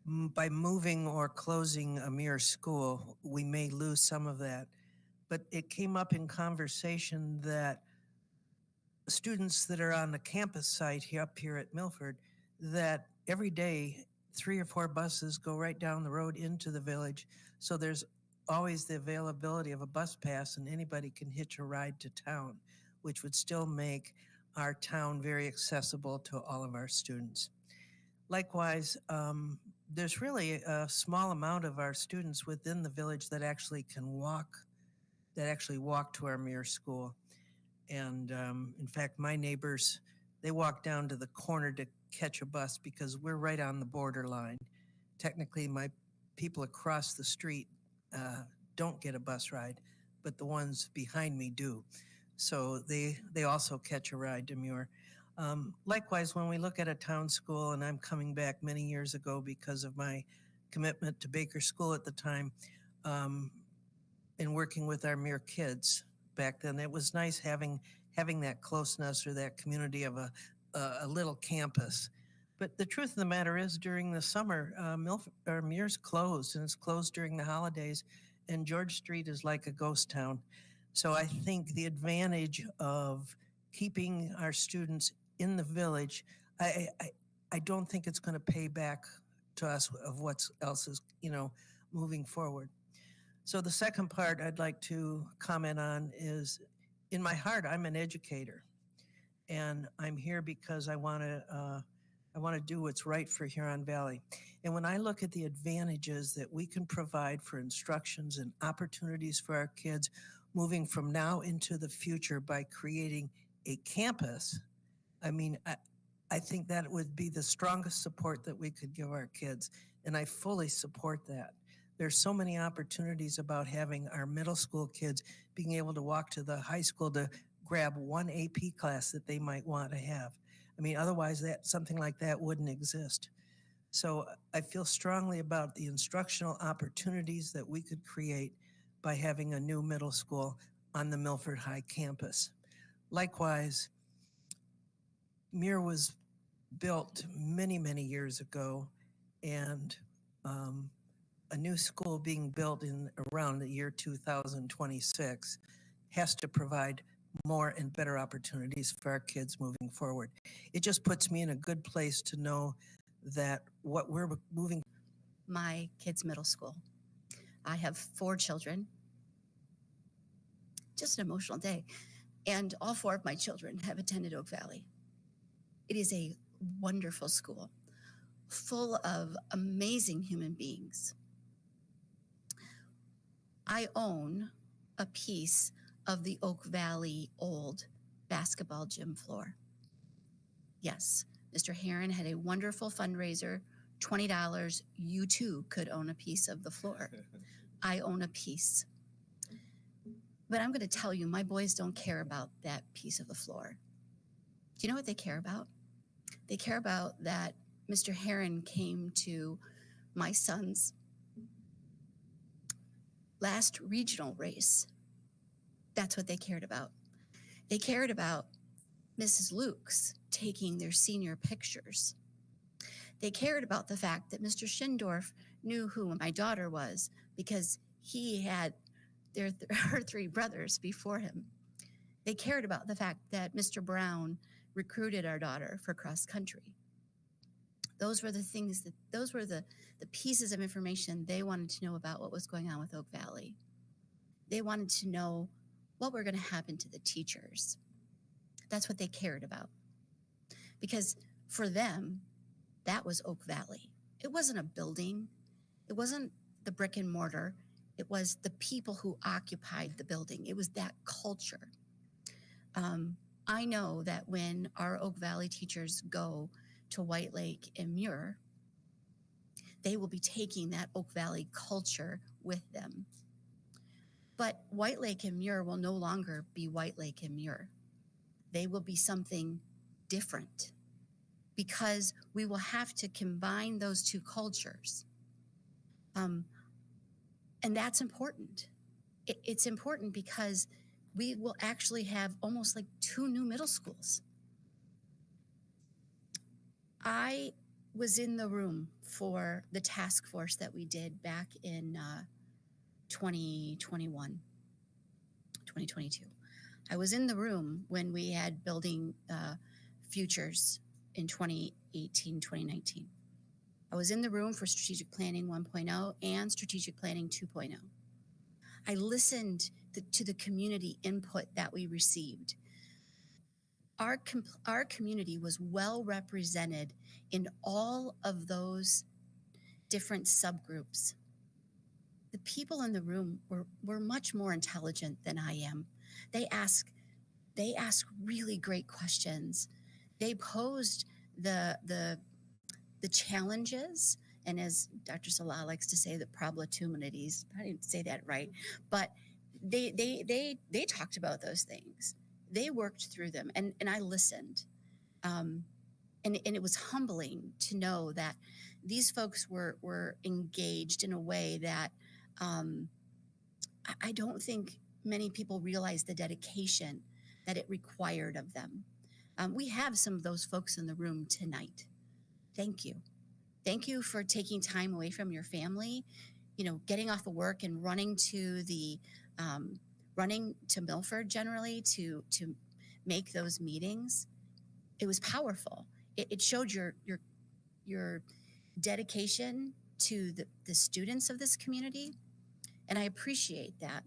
by moving or closing a Muir school, we may lose some of that. But it came up in conversation that students that are on the campus site up here at Milford, that every day 3 or 4 buses go right down the road into the village. So there's always the availability of a bus pass, and anybody can hitch a ride to town, which would still make our town very accessible to all of our students. Likewise, there's really a small amount of our students within the village that actually can walk to our Muir school. And in fact, my neighbors, they walk down to the corner to catch a bus because we're right on the borderline. Technically, my people across the street don't get a bus ride, but the ones behind me do. So they also catch a ride to Muir. Likewise, when we look at a town school, and I'm coming back many years ago because of my commitment to Baker School at the time, and working with our Muir kids back then, it was nice having that closeness or that community of a little campus. But the truth of the matter is, during the summer, Muir's closed, and it's closed during the holidays, and George Street is like a ghost town. So I think the advantage of keeping our students in the village, I don't think it's going to pay back to us of what else is, moving forward. So the second part I'd like to comment on is, in my heart, I'm an educator, and I'm here because I want to do what's right for Huron Valley. And when I look at the advantages that we can provide for instructions and opportunities for our kids moving from now into the future by creating a campus, I think that would be the strongest support that we could give our kids, and I fully support that. There's so many opportunities about having our middle school kids being able to walk to the high school to grab one AP class that they might want to have. Otherwise something like that wouldn't exist. So I feel strongly about the instructional opportunities that we could create by having a new middle school on the Milford High campus. Likewise, Muir was built many, many years ago, and a new school being built in around the year 2026 has to provide more and better opportunities for our kids moving forward. It just puts me in a good place to know that what we're moving. My kids' middle school. I have 4 children. Just an emotional day. And all 4 of my children have attended Oak Valley. It is a wonderful school, full of amazing human beings. I own a piece of the Oak Valley old basketball gym floor. Yes, Mr. Huron had a wonderful fundraiser, $20. You too could own a piece of the floor. I own a piece. But I'm going to tell you, my boys don't care about that piece of the floor. Do you know what they care about? They care about that Mr. Huron came to my son's last regional race. That's what they cared about. They cared about Mrs. Luke's taking their senior pictures. They cared about the fact that Mr. Schindorf knew who my daughter was because he had her 3 brothers before him. They cared about the fact that Mr. Brown recruited our daughter for cross country. Those were the things those were the pieces of information they wanted to know about what was going on with Oak Valley. They wanted to know what were going to happen to the teachers. That's what they cared about. Because for them, that was Oak Valley. It wasn't a building. It wasn't the brick and mortar. It was the people who occupied the building. It was that culture. I know that when our Oak Valley teachers go to White Lake and Muir, they will be taking that Oak Valley culture with them. But White Lake and Muir will no longer be White Lake and Muir. They will be something different because we will have to combine those 2 cultures. And that's important. It's important because we will actually have almost like 2 new middle schools. I was in the room for the task force that we did back in 2022. I was in the room when we had building futures in 2018, 2019. I was in the room for strategic planning 1.0 and strategic planning 2.0. I listened to the community input that we received. Our community was well represented in all of those different subgroups. The people in the room were much more intelligent than I am. They ask really great questions. They posed the challenges, and as Dr. Salah likes to say, the probabilities. I didn't say that right, but they talked about those things. They worked through them, and I listened. And it was humbling to know that these folks were engaged in a way that I don't think many people realize the dedication that it required of them. We have some of those folks in the room tonight. Thank you. Thank you for taking time away from your family, getting off of work and running to Milford generally to make those meetings. It was powerful. It showed your dedication to the students of this community, and I appreciate that.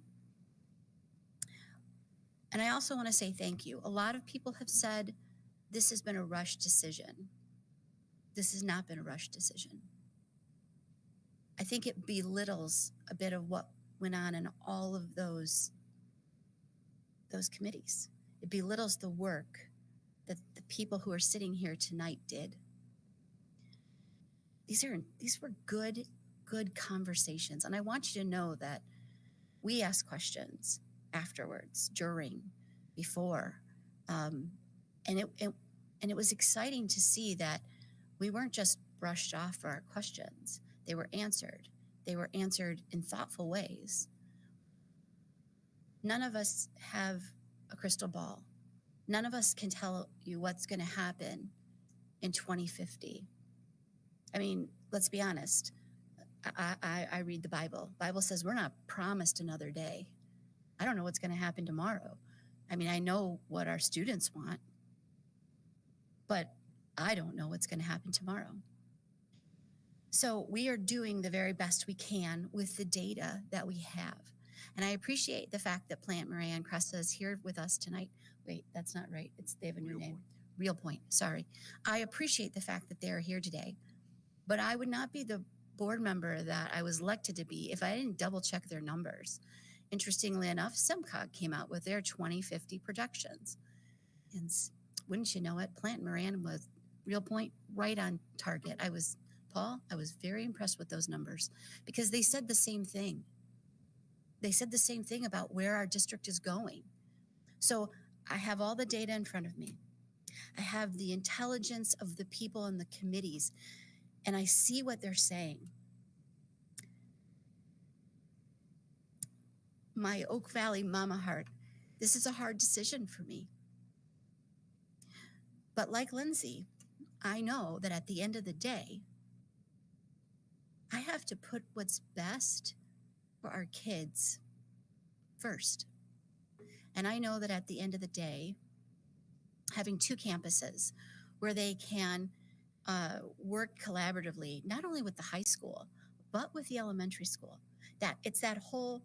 And I also want to say thank you. A lot of people have said this has been a rushed decision. This has not been a rushed decision. I think it belittles a bit of what went on in all of those committees. It belittles the work that the people who are sitting here tonight did. These were good conversations, and I want you to know that we ask questions afterwards, during, before, and it was exciting to see that we weren't just brushed off for our questions. They were answered. They were answered in thoughtful ways. None of us have a crystal ball. None of us can tell you what's going to happen in 2050. I mean, let's be honest. I read the Bible. Bible says we're not promised another day. I don't know what's going to happen tomorrow. I mean, I know what our students want, but I don't know what's going to happen tomorrow. So we are doing the very best we can with the data that we have. And I appreciate the fact that Plant Moran Cressa is here with us tonight. Wait, that's not right. They have a new name. Real Point, sorry. I appreciate the fact that they're here today, but I would not be the board member that I was elected to be if I didn't double check their numbers. Interestingly enough, SEMCOG came out with their 2050 projections. And wouldn't you know it, Plant Moran was Real Point right on target. Paul, I was very impressed with those numbers because they said the same thing. They said the same thing about where our district is going. So I have all the data in front of me. I have the intelligence of the people in the committees, and I see what they're saying. My Oak Valley mama heart, this is a hard decision for me. But like Lindsay, I know that at the end of the day, I have to put what's best for our kids first. And I know that at the end of the day, having two campuses where they can work collaboratively, not only with the high school, but with the elementary school, that it's that whole,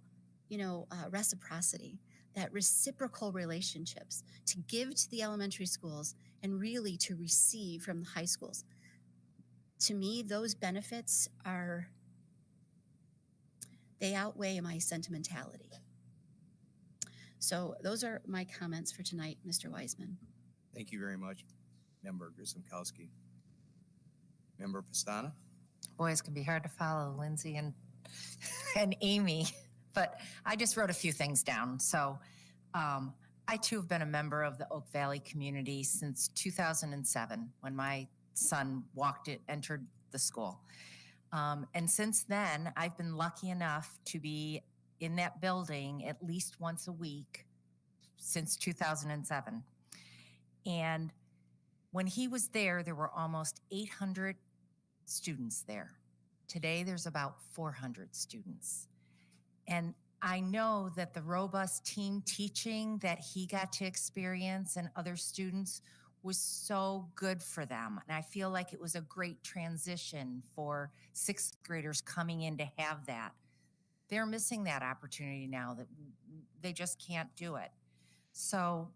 reciprocity, that reciprocal relationships to give to the elementary schools and really to receive from the high schools. To me, those benefits they outweigh my sentimentality. So those are my comments for tonight, Mr. Wiseman. Thank you very much, Member Grisomkowski. Member Pastana? Boy, it's going to be hard to follow Lindsay and Amy, but I just wrote a few things down. So I too have been a member of the Oak Valley community since 2007 when my son entered the school. And since then, I've been lucky enough to be in that building at least once a week since 2007. And when he was there were almost 800 students there. Today, there's about 400 students. And I know that the robust team teaching that he got to experience and other students was so good for them. And I feel like it was a great transition for sixth graders coming in to have that. They're missing that opportunity now, that they just can't do it. So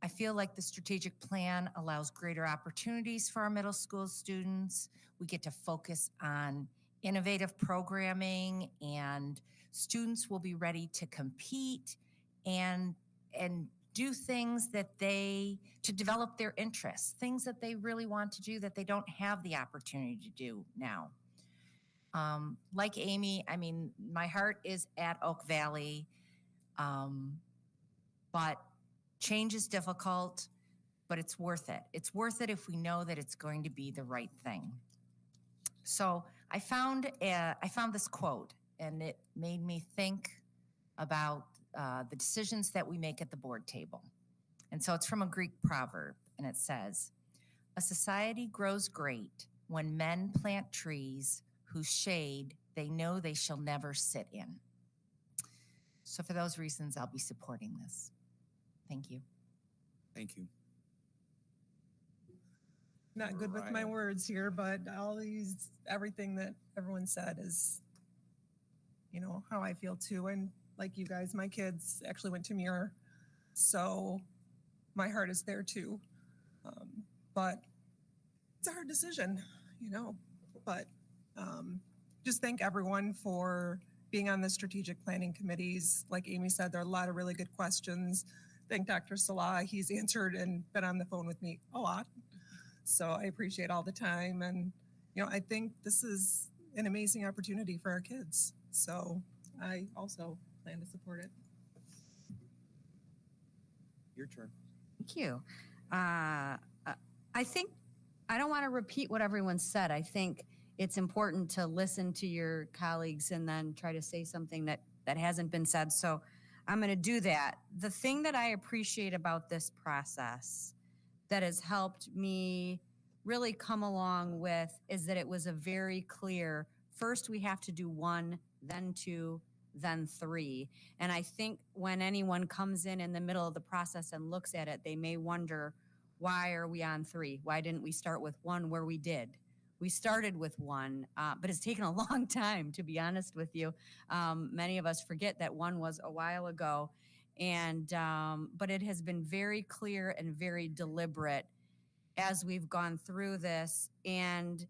I feel like the strategic plan allows greater opportunities for our middle school students. We get to focus on innovative programming, and students will be ready to compete and do things to develop their interests, things that they really want to do that they don't have the opportunity to do now. Like Amy, I mean, my heart is at Oak Valley, but change is difficult, but it's worth it. It's worth it if we know that it's going to be the right thing. So I found this quote, and it made me think about the decisions that we make at the board table. And so it's from a Greek proverb, and it says, "A society grows great when men plant trees whose shade they know they shall never sit in." So for those reasons, I'll be supporting this. Thank you. Thank you. Not good with my words here, but everything that everyone said is, how I feel too. And like you guys, my kids actually went to Muir, so my heart is there too. But it's a hard decision, but just thank everyone for being on the strategic planning committees. Like Amy said, there are a lot of really good questions. Thank Dr. Salah. He's answered and been on the phone with me a lot. So I appreciate all the time. And, I think this is an amazing opportunity for our kids. So I also plan to support it. Your turn. Thank you. I think I don't want to repeat what everyone said. I think it's important to listen to your colleagues and then try to say something that hasn't been said. So I'm going to do that. The thing that I appreciate about this process that has helped me really come along with is that it was a very clear first we have to do 1, then 2, then 3. And I think when anyone comes in the middle of the process and looks at it, they may wonder, why are we on 3? Why didn't we start with 1 where we did? We started with 1, but it's taken a long time, to be honest with you. Many of us forget that 1 was a while ago. And but it has been very clear and very deliberate as we've gone through this. And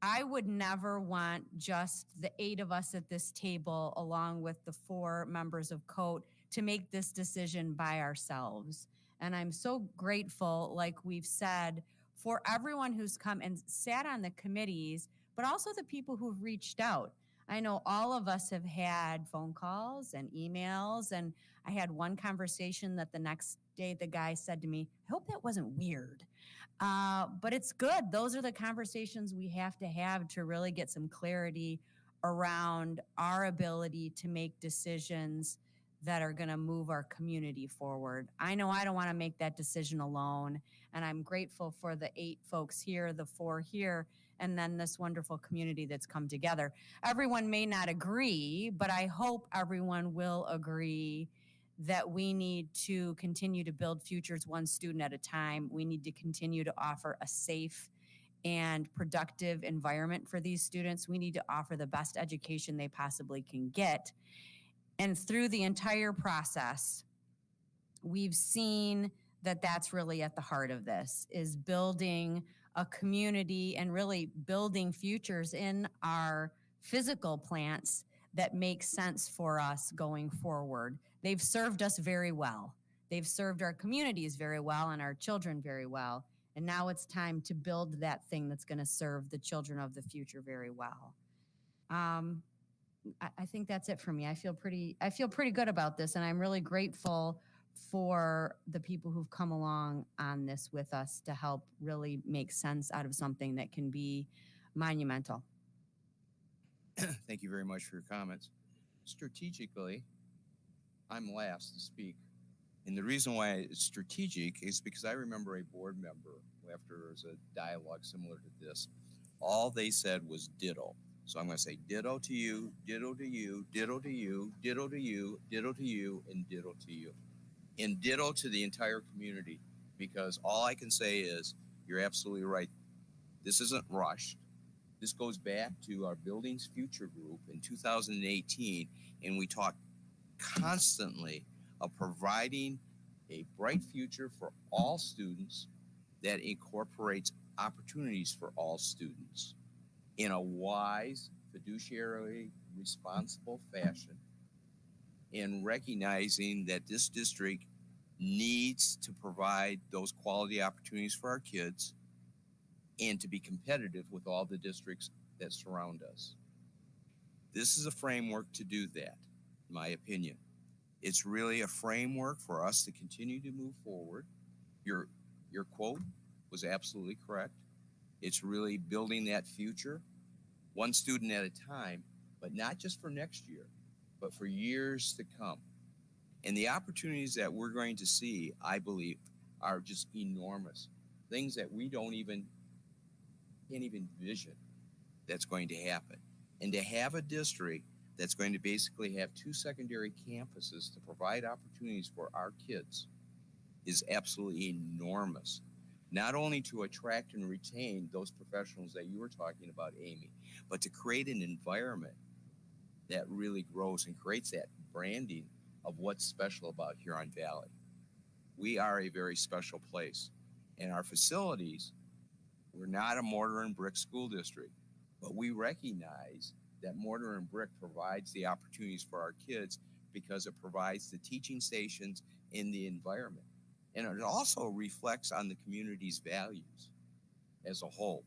I would never want just the 8 of us at this table, along with the 4 members of COAT, to make this decision by ourselves. And I'm so grateful, like we've said, for everyone who's come and sat on the committees, but also the people who've reached out. I know all of us have had phone calls and emails, and I had one conversation that the next day the guy said to me, I hope that wasn't weird. But it's good. Those are the conversations we have to really get some clarity around our ability to make decisions that are going to move our community forward. I know I don't want to make that decision alone, and I'm grateful for the 8 folks here, the 4 here, and then this wonderful community that's come together. Everyone may not agree, but I hope everyone will agree that we need to continue to build futures one student at a time. We need to continue to offer a safe and productive environment for these students. We need to offer the best education they possibly can get. And through the entire process, we've seen that that's really at the heart of this, is building a community and really building futures in our physical plants that make sense for us going forward. They've served us very well. They've served our communities very well and our children very well. And now it's time to build that thing that's going to serve the children of the future very well. I think that's it for me. I feel pretty good about this, and I'm really grateful for the people who've come along on this with us to help really make sense out of something that can be monumental. Thank you very much for your comments. Strategically, I'm last to speak. And the reason why it's strategic is because I remember a board member, after there was a dialogue similar to this, all they said was ditto. So I'm going to say ditto to you, ditto to you, ditto to you, ditto to you, ditto to you, and ditto to you. And ditto to the entire community, because all I can say is you're absolutely right. This isn't rushed. This goes back to our Buildings Future group in 2018, and we talked constantly of providing a bright future for all students that incorporates opportunities for all students in a wise, fiduciarily responsible fashion, and recognizing that this district needs to provide those quality opportunities for our kids and to be competitive with all the districts that surround us. This is a framework to do that, in my opinion. It's really a framework for us to continue to move forward. Your quote was absolutely correct. It's really building that future, one student at a time, but not just for next year, but for years to come. And the opportunities that we're going to see, I believe, are just enormous. Things that we can't even envision that's going to happen. And to have a district that's going to basically have 2 secondary campuses to provide opportunities for our kids is absolutely enormous. Not only to attract and retain those professionals that you were talking about, Amy, but to create an environment that really grows and creates that branding of what's special about Huron Valley. We are a very special place. And our facilities, we're not a mortar and brick school district, but we recognize that mortar and brick provides the opportunities for our kids because it provides the teaching stations in the environment. And it also reflects on the community's values as a whole.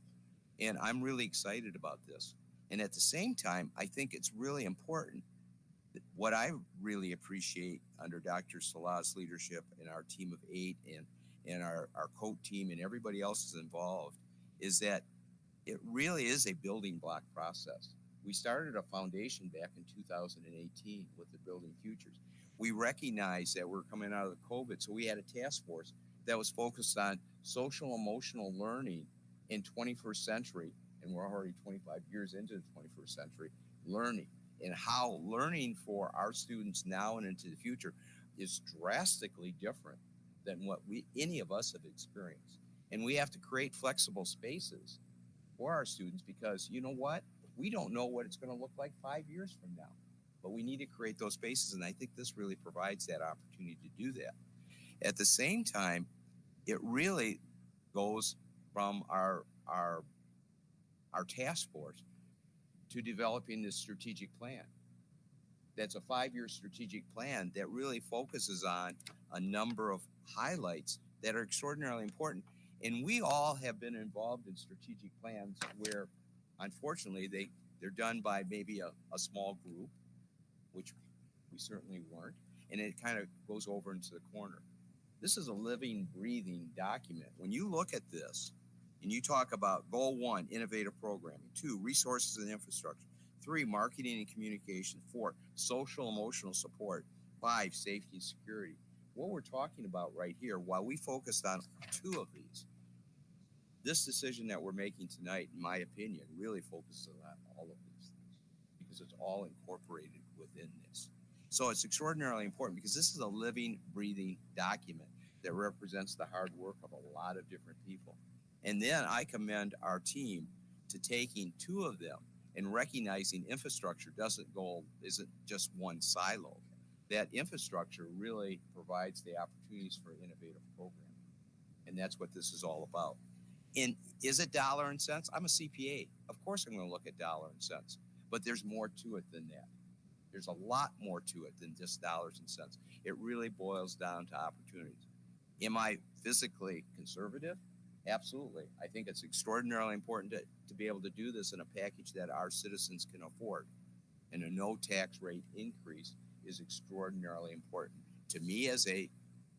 And I'm really excited about this. And at the same time, I think it's really important that what I really appreciate under Dr. Salah's leadership and our team of 8 and our COAT team and everybody else is involved is that it really is a building block process. We started a foundation back in 2018 with the Building Futures. We recognized that we're coming out of the COVID, so we had a task force that was focused on social emotional learning in 21st century and we're already 25 years into the 21st century, learning and how learning for our students now and into the future is drastically different than what any of us have experienced. And we have to create flexible spaces for our students because you know what? We don't know what it's going to look like 5 years from now, but we need to create those spaces. And I think this really provides that opportunity to do that. At the same time, it really goes from our task force to developing this strategic plan. That's a 5-year strategic plan that really focuses on a number of highlights that are extraordinarily important. And we all have been involved in strategic plans where, unfortunately, they're done by maybe a small group, which we certainly weren't, and it kind of goes over into the corner. This is a living, breathing document. When you look at this and you talk about goal 1, innovative programming, 2, resources and infrastructure, 3, marketing and communication, 4, social emotional support, 5, safety and security. What we're talking about right here, while we focused on 2 of these, this decision that we're making tonight, in my opinion, really focuses on all of these things because it's all incorporated within this. So it's extraordinarily important because this is a living, breathing document that represents the hard work of a lot of different people. And then I commend our team to taking 2 of them and recognizing infrastructure isn't just one silo. That infrastructure really provides the opportunities for innovative programming. And that's what this is all about. And is it dollar and cents? I'm a CPA. Of course I'm going to look at dollar and cents, but there's more to it than that. There's a lot more to it than just dollars and cents. It really boils down to opportunities. Am I fiscally conservative? Absolutely. I think it's extraordinarily important to be able to do this in a package that our citizens can afford. And a no tax rate increase is extraordinarily important to me as a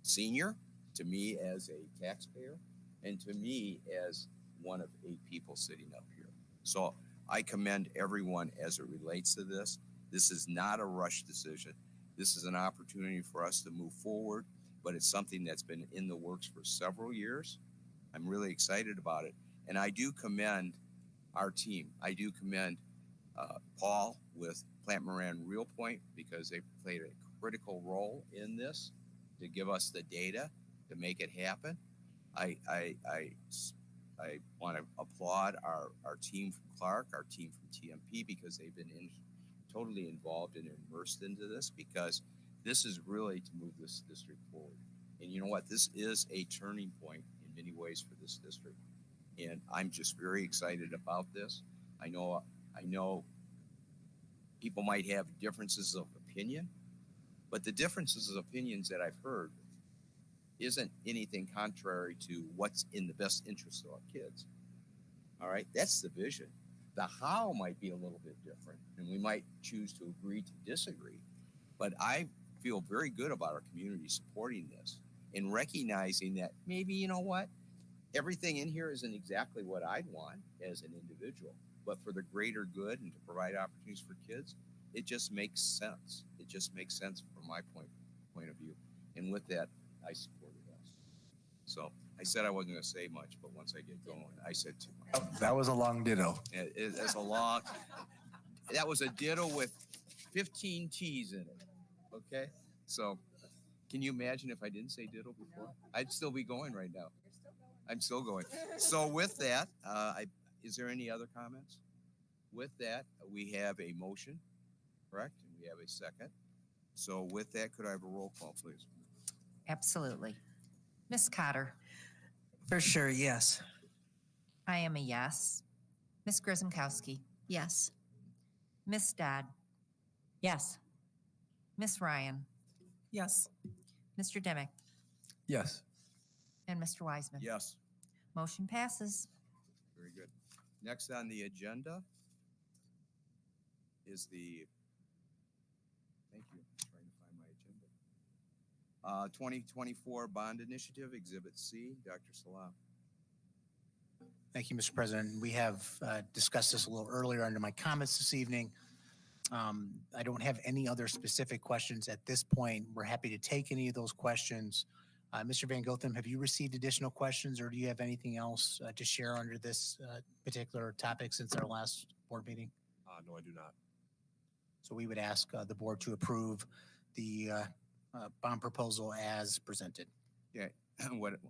senior, to me as a taxpayer, and to me as one of 8 people sitting up here. So I commend everyone as it relates to this. This is not a rush decision. This is an opportunity for us to move forward, but it's something that's been in the works for several years. I'm really excited about it. And I do commend our team. I do commend Paul with Plant Moran Real Point because they played a critical role in this to give us the data to make it happen. I want to applaud our team from Clark, our team from TMP, because they've been totally involved and immersed into this because this is really to move this district forward. And you know what? This is a turning point in many ways for this district. And I'm just very excited about this. I know people might have differences of opinion, but the differences of opinions that I've heard isn't anything contrary to what's in the best interest of our kids. All right, that's the vision. The how might be a little bit different, and we might choose to agree to disagree. But I feel very good about our community supporting this and recognizing that maybe, you know what, everything in here isn't exactly what I'd want as an individual, but for the greater good and to provide opportunities for kids, it just makes sense. It just makes sense from my point of view. And with that, I supported us. So I said I wasn't going to say much, but once I get going, I said too much. That was a long ditto. It's a long. That was a ditto with 15 T's in it. Okay, so can you imagine if I didn't say ditto before? I'd still be going right now. I'm still going. So with that, is there any other comments? With that, we have a motion, correct? And we have a second. So with that, could I have a roll call, please? Absolutely. Ms. Cotter. For sure, yes. I am a yes. Ms. Grzynkowski. Yes. Ms. Dodd. Yes. Ms. Ryan. Yes. Mr. Dimick. Yes. And Mr. Wiseman. Yes. Motion passes. Very good. Next on the agenda is thank you, I'm trying to find my agenda. 2024 Bond Initiative, Exhibit C, Dr. Salam. Thank you, Mr. President. We have discussed this a little earlier under my comments this evening. I don't have any other specific questions at this point. We're happy to take any of those questions Mr. Van Gotham, have you received additional questions or do you have anything else to share under this particular topic since our last board meeting? No, I do not. So we would ask the board to approve the bond proposal as presented. Yeah,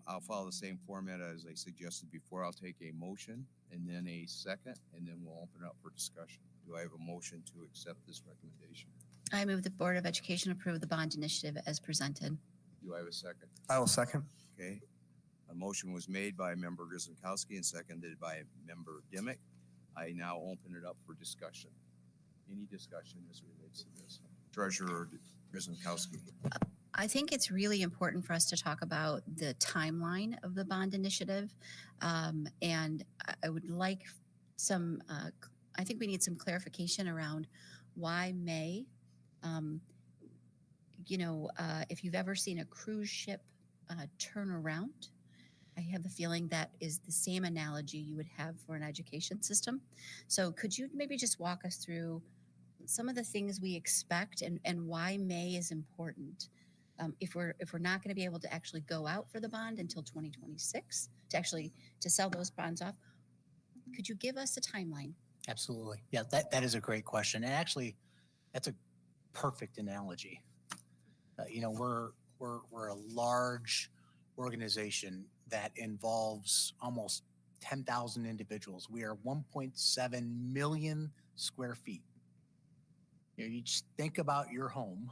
I'll follow the same format as I suggested before. I'll take a motion and then a second, and then we'll open it up for discussion. Do I have a motion to accept this recommendation? I move the Board of Education approve the bond initiative as presented. Do I have a second? I will second. Okay. A motion was made by Member Grzymkowski and seconded by Member Dimick. I now open it up for discussion. Any discussion as relates to this? Treasurer Grzymkowski. I think it's really important for us to talk about the timeline of the bond initiative. And I would like some, I think we need some clarification around why May. If you've ever seen a cruise ship turn around, I have a feeling that is the same analogy you would have for an education system. So could you maybe just walk us through some of the things we expect and why May is important? If we're not going to be able to actually go out for the bond until 2026 to sell those bonds off, could you give us a timeline? Absolutely. Yeah, that is a great question. And actually, that's a perfect analogy. We're a large organization that involves almost 10,000 individuals. We are 1.7 million square feet. You just think about your home,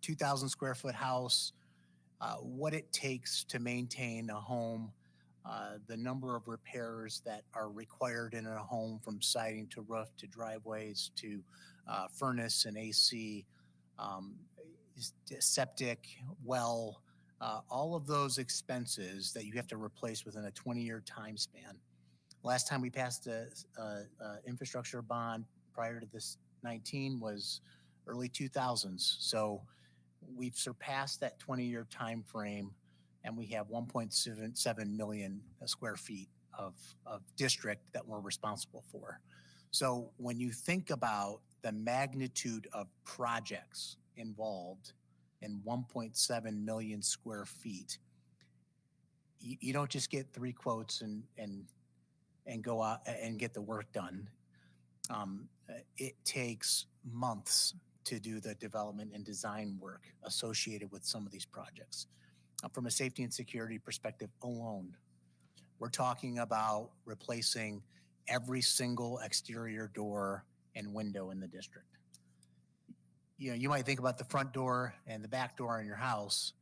2,000 square foot house, what it takes to maintain a home, the number of repairs that are required in a home from siding to roof to driveways to furnace and AC, septic, well, all of those expenses that you have to replace within a 20-year time span. Last time we passed a infrastructure bond prior to this 19 was early 2000s. So we've surpassed that 20-year time frame, and we have 1.7 million square feet of district that we're responsible for. So when you think about the magnitude of projects involved in 1.7 million square feet, you don't just get 3 quotes and go out and get the work done. It takes months to do the development and design work associated with some of these projects. From a safety and security perspective alone, we're talking about replacing every single exterior door and window in the district. You might think about the front door and the back door in your house,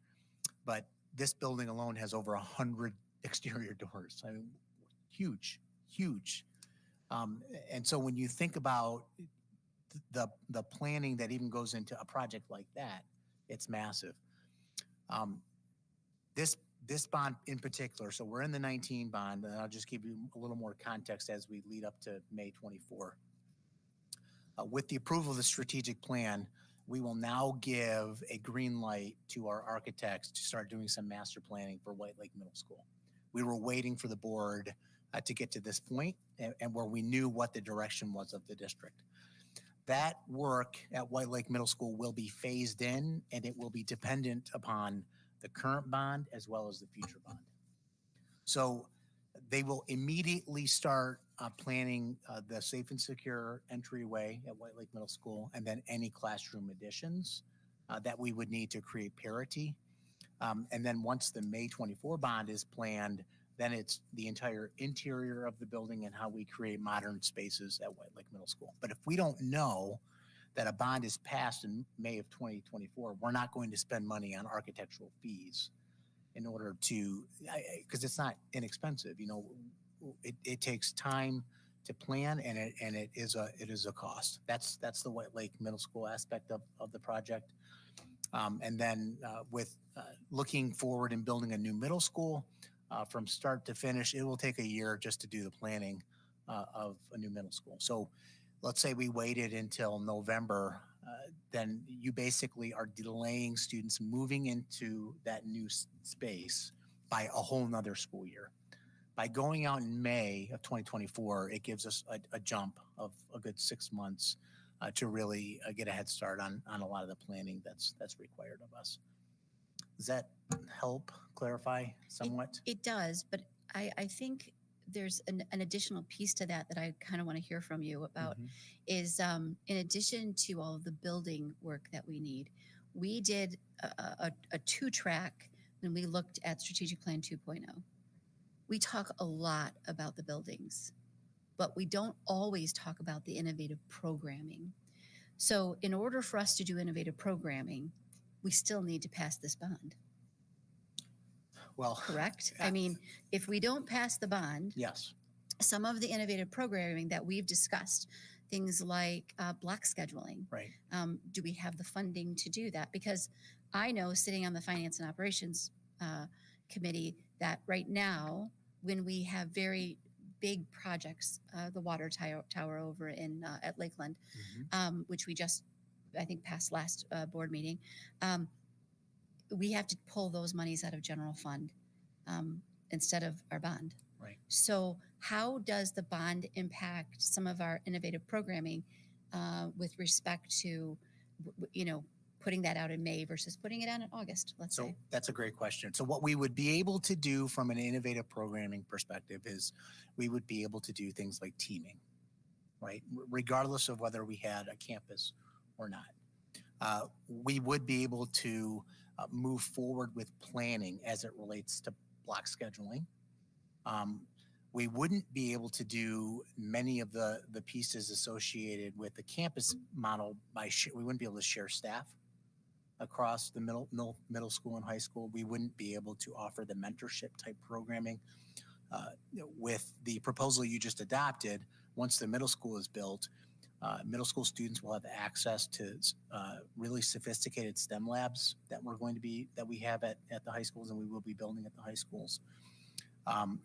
but this building alone has over 100 exterior doors. I mean, huge. And so when you think about the planning that even goes into a project like that, it's massive. This bond in particular, so we're in the 19 bond, and I'll just give you a little more context as we lead up to May 24. With the approval of the strategic plan, we will now give a green light to our architects to start doing some master planning for White Lake Middle School. We were waiting for the board to get to this point and where we knew what the direction was of the district. That work at White Lake Middle School will be phased in, and it will be dependent upon the current bond as well as the future bond. So they will immediately start planning the safe and secure entryway at White Lake Middle School, and then any classroom additions that we would need to create parity. And then once the May 24 bond is planned, then it's the entire interior of the building and how we create modern spaces at White Lake Middle School. But if we don't know that a bond is passed in May of 2024, we're not going to spend money on architectural fees in order to, because it's not inexpensive. It takes time to plan, and it is a cost. That's the White Lake Middle School aspect of the project. And then with looking forward and building a new middle school, from start to finish, it will take a year just to do the planning of a new middle school. So let's say we waited until November, then you basically are delaying students moving into that new space by a whole nother school year. By going out in May of 2024, it gives us a jump of a good 6 months to really get a head start on a lot of the planning that's required of us. Does that help clarify somewhat? It does, but I think there's an additional piece to that I kind of want to hear from you about is in addition to all of the building work that we need, we did a two-track when we looked at Strategic Plan 2.0. We talk a lot about the buildings, but we don't always talk about the innovative programming. So in order for us to do innovative programming, we still need to pass this bond. Well, correct? I mean, if we don't pass the bond, yes, some of the innovative programming that we've discussed, things like block scheduling, right? Do we have the funding to do that? Because I know, sitting on the Finance and Operations Committee, that right now, when we have very big projects, the water tower over in at Lakeland, which we just, I think, passed last board meeting, we have to pull those monies out of general fund instead of our bond. Right. So how does the bond impact some of our innovative programming with respect to, putting that out in May versus putting it out in August, let's say? That's a great question. So what we would be able to do from an innovative programming perspective is we would be able to do things like teaming, right? Regardless of whether we had a campus or not. We would be able to move forward with planning as it relates to block scheduling. We wouldn't be able to do many of the pieces associated with the campus model we wouldn't be able to share staff across the middle school and high school. We wouldn't be able to offer the mentorship type programming. With the proposal you just adopted, once the middle school is built, middle school students will have access to really sophisticated STEM labs that we have at the high schools, and we will be building at the high schools.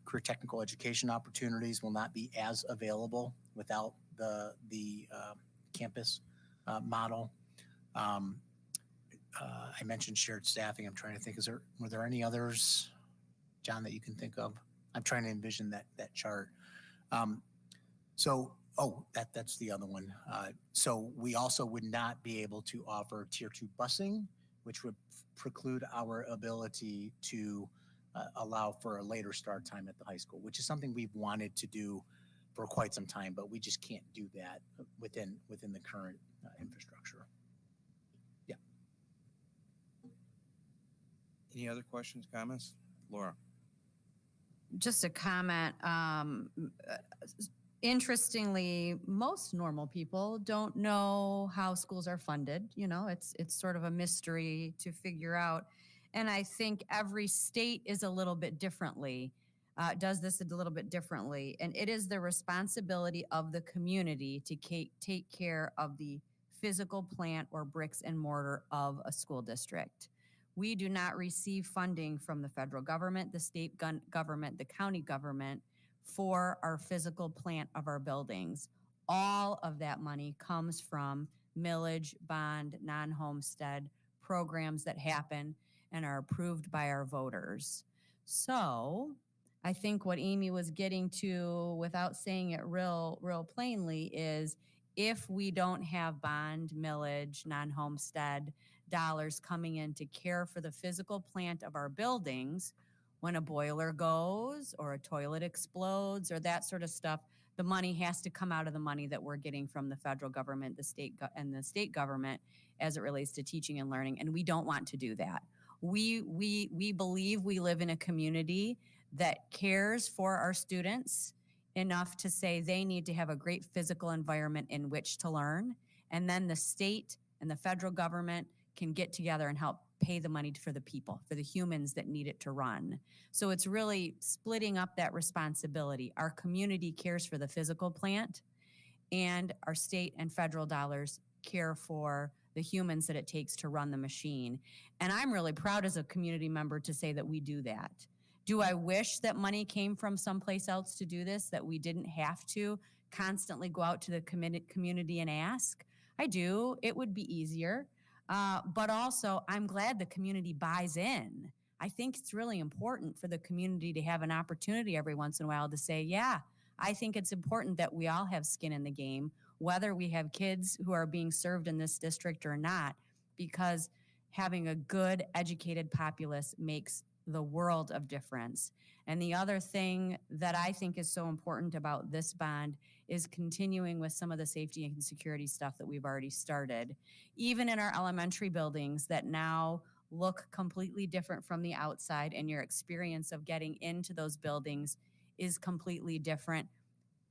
Career technical education opportunities will not be as available without the campus model. I mentioned shared staffing. I'm trying to think, were there any others, John, that you can think of? I'm trying to envision that chart. That's the other one. So we also would not be able to offer tier 2 busing, which would preclude our ability to allow for a later start time at the high school, which is something we've wanted to do for quite some time, but we just can't do that within the current infrastructure. Yeah. Any other questions, comments? Laura. Just a comment. Interestingly, most normal people don't know how schools are funded. It's sort of a mystery to figure out. And I think every state is a little bit does this a little bit differently. And it is the responsibility of the community to take care of the physical plant or bricks and mortar of a school district. We do not receive funding from the federal government, the state government, the county government for our physical plant of our buildings. All of that money comes from millage, bond, non-homestead programs that happen and are approved by our voters. So I think what Amy was getting to, without saying it real plainly, is if we don't have bond, millage, non-homestead dollars coming in to care for the physical plant of our buildings, when a boiler goes or a toilet explodes or that sort of stuff, the money has to come out of the money that we're getting from the federal government, the state government as it relates to teaching and learning. And we don't want to do that. We believe we live in a community that cares for our students enough to say they need to have a great physical environment in which to learn. And then the state and the federal government can get together and help pay the money for the people, for the humans that need it to run. So it's really splitting up that responsibility. Our community cares for the physical plant, and our state and federal dollars care for the humans that it takes to run the machine. And I'm really proud as a community member to say that we do that. Do I wish that money came from someplace else to do this, that we didn't have to constantly go out to the community and ask? I do. It would be easier. But also, I'm glad the community buys in. I think it's really important for the community to have an opportunity every once in a while to say, yeah, I think it's important that we all have skin in the game, whether we have kids who are being served in this district or not, because having a good educated populace makes the world of difference. And the other thing that I think is so important about this bond is continuing with some of the safety and security stuff that we've already started. Even in our elementary buildings that now look completely different from the outside, and your experience of getting into those buildings is completely different.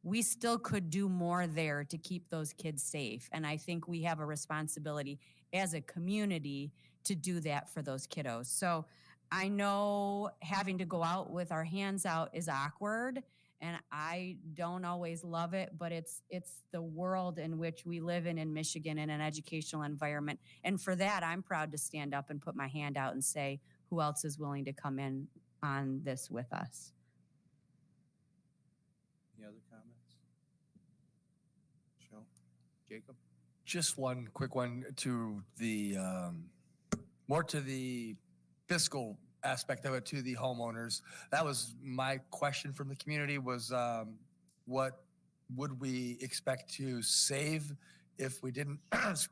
We still could do more there to keep those kids safe. And I think we have a responsibility as a community to do that for those kiddos. So I know having to go out with our hands out is awkward, and I don't always love it, but it's the world in which we live in Michigan, in an educational environment. And for that, I'm proud to stand up and put my hand out and say, who else is willing to come in on this with us? Any other comments? Michelle? Jacob? Just one quick one to the, more to the fiscal aspect of it, to the homeowners. That was my question from the community was, what would we expect to save if we didn't,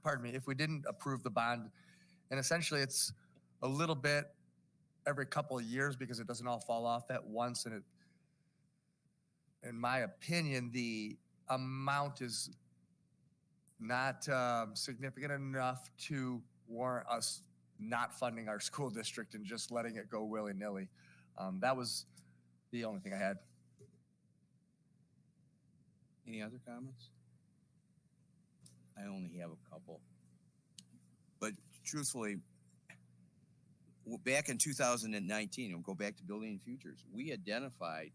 pardon me, if we didn't approve the bond? And essentially it's a little bit every couple of years because it doesn't all fall off at once. And it, in my opinion, the amount is not significant enough to warrant us not funding our school district and just letting it go willy-nilly. That was the only thing I had. Any other comments? I only have a couple. But truthfully, back in 2019, and we'll go back to Building Futures, we identified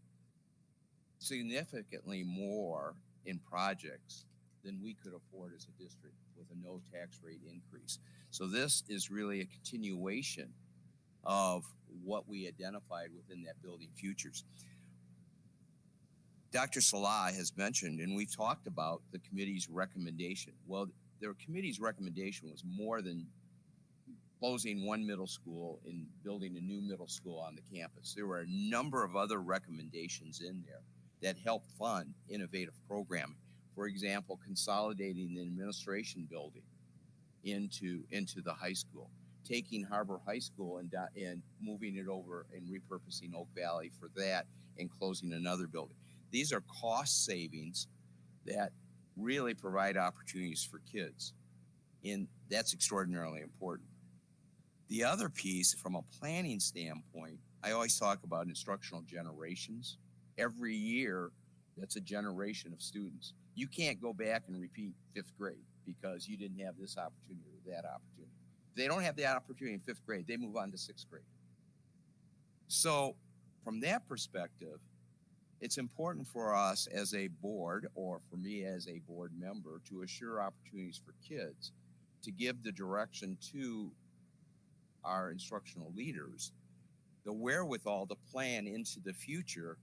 significantly more in projects than we could afford as a district with a no tax rate increase. So this is really a continuation of what we identified within that Building Futures. Dr. Salah has mentioned, and we've talked about the committee's recommendation. Well, their committee's recommendation was more than closing one middle school and building a new middle school on the campus. There were a number of other recommendations in there that help fund innovative programming. For example, consolidating the administration building into the high school, taking Harbor High School and moving it over and repurposing Oak Valley for that and closing another building. These are cost savings that really provide opportunities for kids, and that's extraordinarily important. The other piece, from a planning standpoint, I always talk about instructional generations. Every year, that's a generation of students. You can't go back and repeat 5th grade because you didn't have this opportunity or that opportunity. If they don't have that opportunity in 5th grade, they move on to 6th grade. So from that perspective, it's important for us as a board, or for me as a board member, to assure opportunities for kids, to give the direction to our instructional leaders, the wherewithal to plan into the future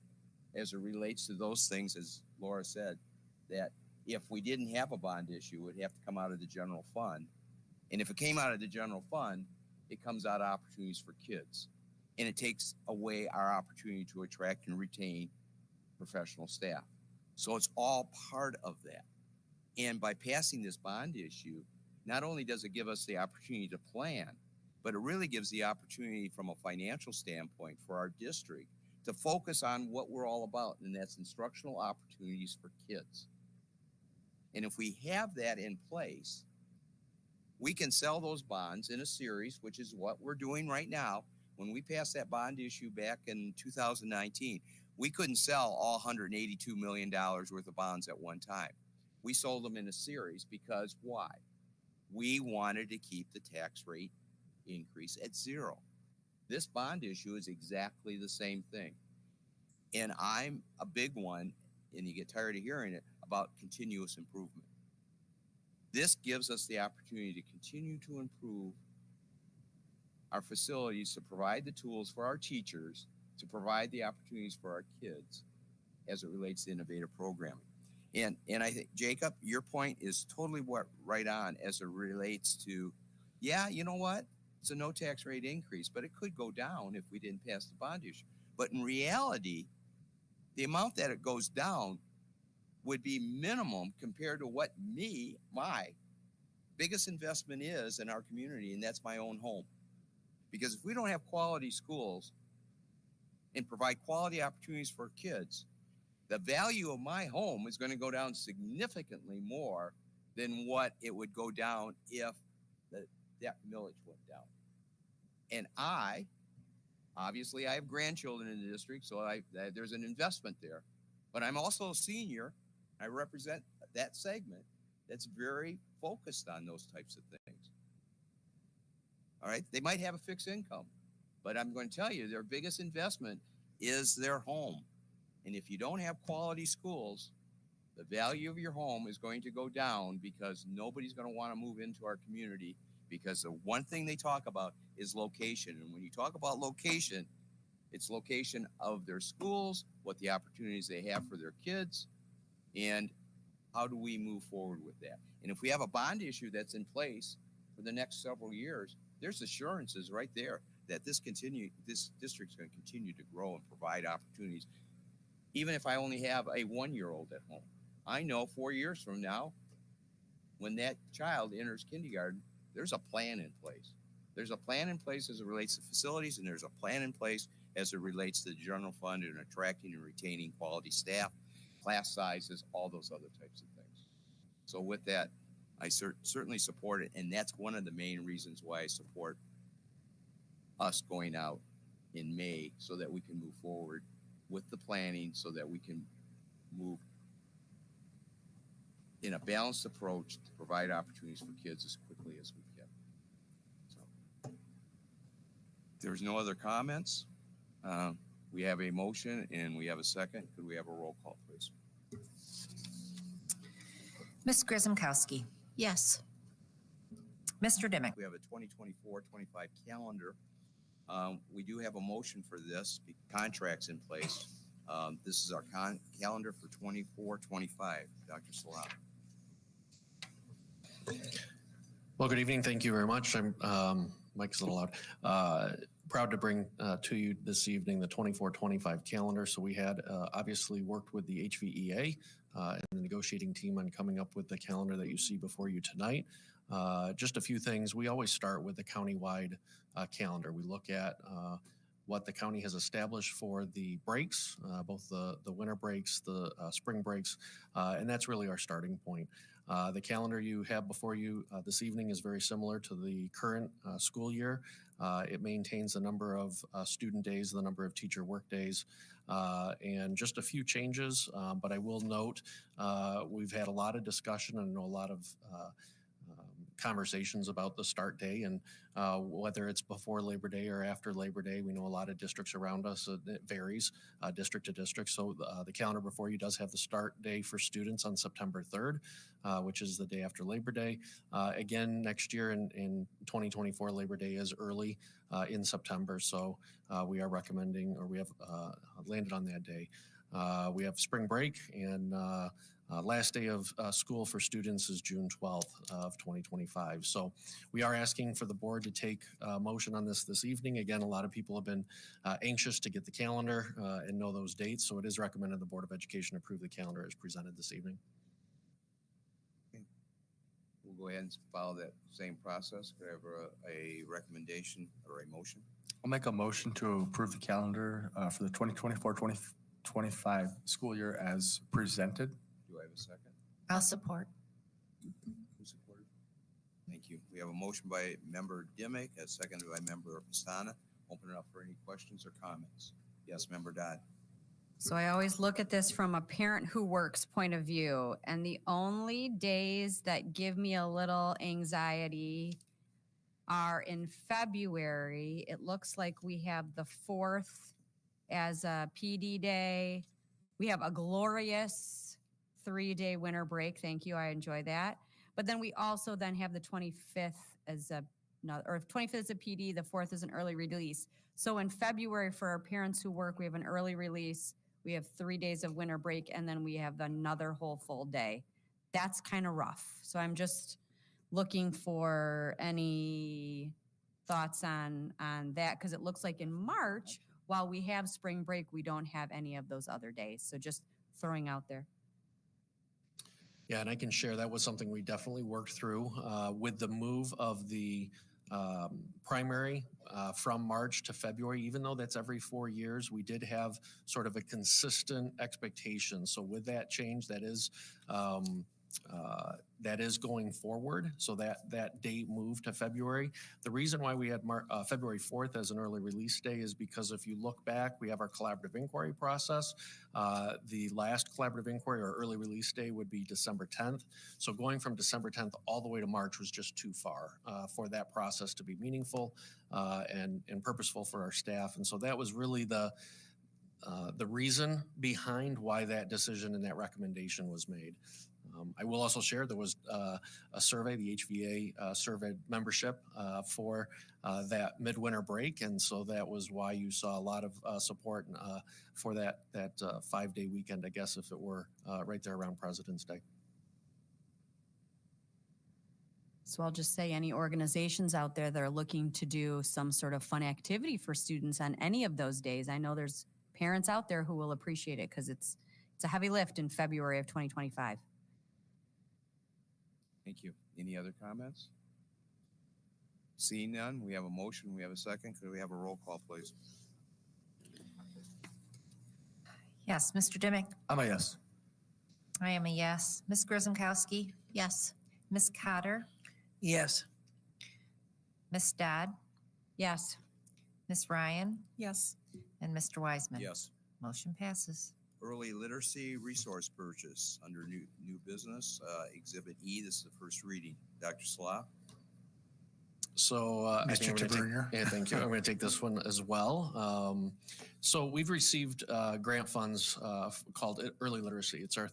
as it relates to those things, as Laura said, that if we didn't have a bond issue, it would have to come out of the general fund. And if it came out of the general fund, it comes out of opportunities for kids. And it takes away our opportunity to attract and retain professional staff. So it's all part of that. And by passing this bond issue, not only does it give us the opportunity to plan, but it really gives the opportunity from a financial standpoint for our district to focus on what we're all about, and that's instructional opportunities for kids. And if we have that in place, we can sell those bonds in a series, which is what we're doing right now. When we passed that bond issue back in 2019, we couldn't sell all $182 million worth of bonds at one time. We sold them in a series because why? We wanted to keep the tax rate increase at 0. This bond issue is exactly the same thing. And I'm a big one, and you get tired of hearing it, about continuous improvement. This gives us the opportunity to continue to improve our facilities, to provide the tools for our teachers, to provide the opportunities for our kids as it relates to innovative programming. And I think, Jacob, your point is totally right on as it relates to, yeah, you know what? It's a no tax rate increase, but it could go down if we didn't pass the bond issue. But in reality, the amount that it goes down would be minimum compared to what my biggest investment is in our community, and that's my own home. Because if we don't have quality schools and provide quality opportunities for kids, the value of my home is going to go down significantly more than what it would go down if that millage went down. And obviously, I have grandchildren in the district, so there's an investment there. But I'm also a senior. I represent that segment that's very focused on those types of things. All right, they might have a fixed income, but I'm going to tell you their biggest investment is their home. And if you don't have quality schools, the value of your home is going to go down because nobody's going to want to move into our community, because the one thing they talk about is location. And when you talk about location, it's location of their schools, what the opportunities they have for their kids, and how do we move forward with that. And if we have a bond issue that's in place for the next several years, there's assurances right there that this district's going to continue to grow and provide opportunities. Even if I only have a 1-year-old at home, I know 4 years from now, when that child enters kindergarten, there's a plan in place. There's a plan in place as it relates to facilities, and there's a plan in place as it relates to the general fund and attracting and retaining quality staff, class sizes, all those other types of things. So with that, I certainly support it, and that's one of the main reasons why I support us going out in May, so that we can move forward with the planning, so that we can move in a balanced approach to provide opportunities for kids as quickly as we can. So, if there's no other comments, we have a motion and we have a second. Could we have a roll call, please? Ms. Grzymkowski. Yes. Mr. Dimick. We have a 2024-25 calendar. We do have a motion for this, contracts in place. This is our calendar for 24-25. Dr. Salah. Well, good evening. Thank you very much. I'm Mike's a little loud. Proud to bring to you this evening the 24-25 calendar. So we had obviously worked with the HVEA and the negotiating team on coming up with the calendar that you see before you tonight. Just a few things. We always start with the countywide calendar. We look at what the county has established for the breaks, both the winter breaks, the spring breaks, and that's really our starting point. The calendar you have before you this evening is very similar to the current school year. It maintains the number of student days, the number of teacher work days, and just a few changes. But I will note we've had a lot of discussion and a lot of conversations about the start day, and whether it's before Labor Day or after Labor Day. We know a lot of districts around us, it varies district to district. So the calendar before you does have the start day for students on September 3rd, which is the day after Labor Day. Again, next year in 2024, Labor Day is early in September. So we are recommending, or we have landed on that day. We have spring break, and last day of school for students is June 12th of 2025. So we are asking for the board to take motion on this evening. Again, a lot of people have been anxious to get the calendar and know those dates. So it is recommended the Board of Education approve the calendar as presented this evening. Okay. We'll go ahead and follow that same process. Could I have a recommendation or a motion? I'll make a motion to approve the calendar for the 2024-2025 school year as presented. Do I have a second? I'll support. Who supported? Thank you. We have a motion by Member Dimick, as seconded by Member Pastana. Open it up for any questions or comments. Yes, Member Dodd. So I always look at this from a parent who works point of view, and the only days that give me a little anxiety are in February. It looks like we have the 4th as a PD day. We have a glorious 3-day winter break. Thank you. I enjoy that. But then we also then have the 25th as or 25th is a PD, the 4th is an early release. So in February, for our parents who work, we have an early release. We have 3 days of winter break, and then we have another whole full day. That's kind of rough. So I'm just looking for any thoughts on that, because it looks like in March, while we have spring break, we don't have any of those other days. So just throwing out there. Yeah, and I can share that was something we definitely worked through with the move of the primary from March to February. Even though that's every 4 years, we did have sort of a consistent expectation. So with that change, that is going forward. So that date moved to February. The reason why we had February 4th as an early release day is because if you look back, we have our collaborative inquiry process. The last collaborative inquiry or early release day would be December 10th. So going from December 10th all the way to March was just too far for that process to be meaningful and purposeful for our staff. And so that was really the reason behind why that decision and that recommendation was made. I will also share there was a survey, the HVA surveyed membership for that midwinter break, and so that was why you saw a lot of support for that 5-day weekend, I guess, if it were right there around President's Day. So I'll just say any organizations out there that are looking to do some sort of fun activity for students on any of those days, I know there's parents out there who will appreciate it because it's a heavy lift in February of 2025. Thank you. Any other comments? Seeing none, we have a motion, we have a second. Could we have a roll call, please? Yes, Mr. Dimick. I'm a yes. I am a yes. Ms. Grzymkowski. Yes. Ms. Cotter. Yes. Ms. Dodd. Yes. Ms. Ryan. Yes. And Mr. Wiseman. Yes. Motion passes. Early literacy resource purchase under new business, Exhibit E. This is the first reading. Dr. Salah. So I think I'm gonna take, yeah, thank you. I'm going to take this one as well. So we've received grant funds called Early Literacy. It's our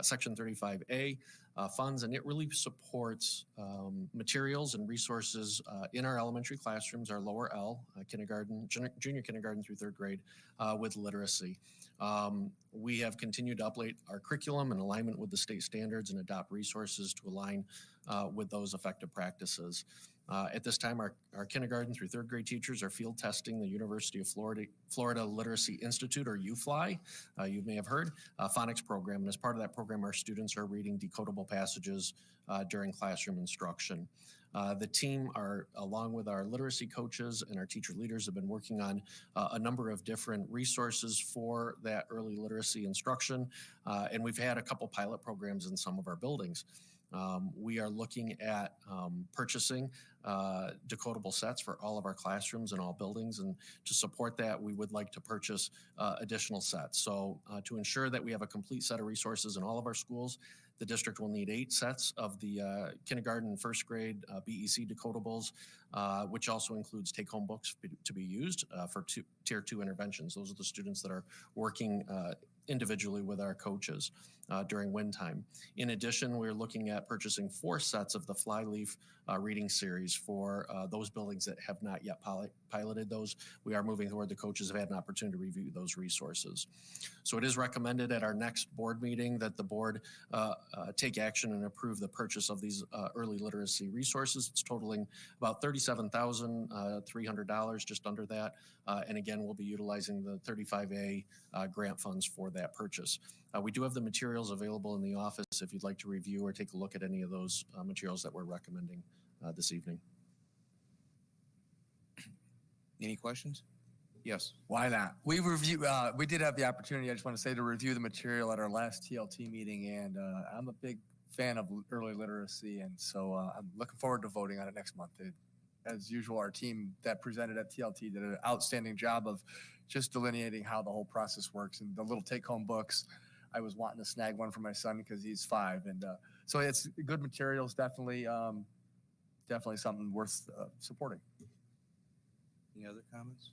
Section 35A funds, and it really supports materials and resources in our elementary classrooms, our lower L, kindergarten, junior kindergarten through 3rd grade, with literacy. We have continued to update our curriculum in alignment with the state standards and adopt resources to align with those effective practices. At this time, our kindergarten through 3rd grade teachers are field testing the University of Florida Literacy Institute, or UFLI, you may have heard, phonics program. And as part of that program, our students are reading decodable passages during classroom instruction. The team along with our literacy coaches and our teacher leaders, have been working on a number of different resources for that early literacy instruction. And we've had a couple pilot programs in some of our buildings. We are looking at purchasing decodable sets for all of our classrooms and all buildings. And to support that, we would like to purchase additional sets. So to ensure that we have a complete set of resources in all of our schools, the district will need 8 sets of the kindergarten and 1st grade BEC decodables, which also includes take-home books to be used for Tier 2 interventions. Those are the students that are working individually with our coaches during WIN time. In addition, we're looking at purchasing 4 sets of the Flyleaf reading series for those buildings that have not yet piloted those. We are moving forward. The coaches have had an opportunity to review those resources. So it is recommended at our next board meeting that the board take action and approve the purchase of these early literacy resources. It's totaling about $37,300, just under that. And again, we'll be utilizing the 35A grant funds for that purchase. We do have the materials available in the office if you'd like to review or take a look at any of those materials that we're recommending this evening. Any questions? Yes. Why not? We did have the opportunity, I just want to say, to review the material at our last TLT meeting, and I'm a big fan of early literacy, and so I'm looking forward to voting on it next month. As usual, our team that presented at TLT did an outstanding job of just delineating how the whole process works, and the little take-home books. I was wanting to snag one for my son because he's 5, and so it's good materials. Definitely something worth supporting. Any other comments?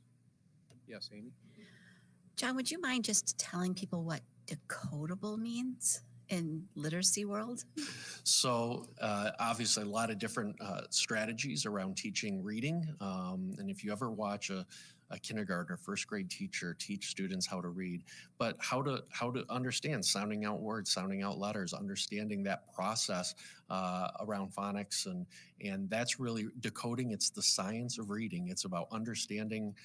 Yes, Amy. John, would you mind just telling people what decodable means in literacy world? So obviously a lot of different strategies around teaching reading. And if you ever watch a a kindergartner, first grade teacher teach students how to read, but how to understand sounding out words, sounding out letters, understanding that process around phonics, and that's really decoding. It's the science of reading. It's about understanding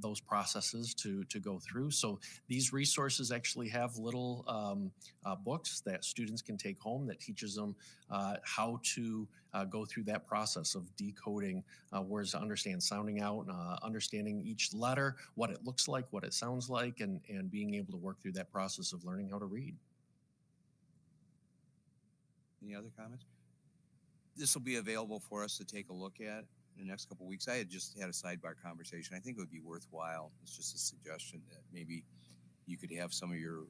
those processes to go through. So these resources actually have little books that students can take home that teaches them how to go through that process of decoding words, to understand sounding out, understanding each letter, what it looks like, what it sounds like, and being able to work through that process of learning how to read. Any other comments? This will be available for us to take a look at in the next couple of weeks. I had just had a sidebar conversation. I think it would be worthwhile. It's just a suggestion that maybe you could have some of your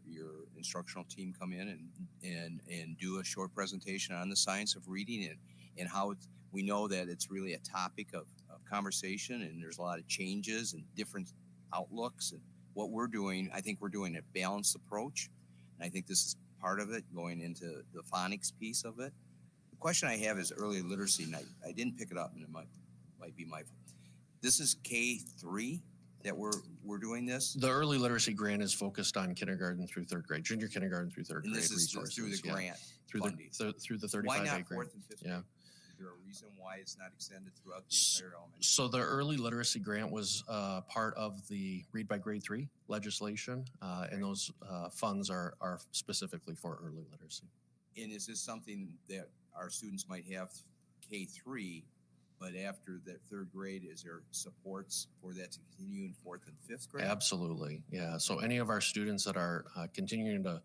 instructional team come in and do a short presentation on the science of reading and how we know that it's really a topic of conversation, and there's a lot of changes and different outlooks. And what we're doing, I think we're doing a balanced approach. And I think this is part of it, going into the phonics piece of it. The question I have is early literacy, and I didn't pick it up, and it might be my fault. This is K3 that we're doing this? The early literacy grant is focused on kindergarten through third grade, junior kindergarten through third And grade this is resources. through the grant through funding. through the 35A Why not grant. fourth and fifth Yeah. grade? Is there a reason why it's not extended throughout the entire elementary? So the early literacy grant was part of the Read by Grade 3 legislation, and those funds are specifically for early literacy. And is this something that our students might have K3, but after that third grade, is there supports for that to continue in fourth and fifth grade? Absolutely, yeah. So any of our students that are continuing to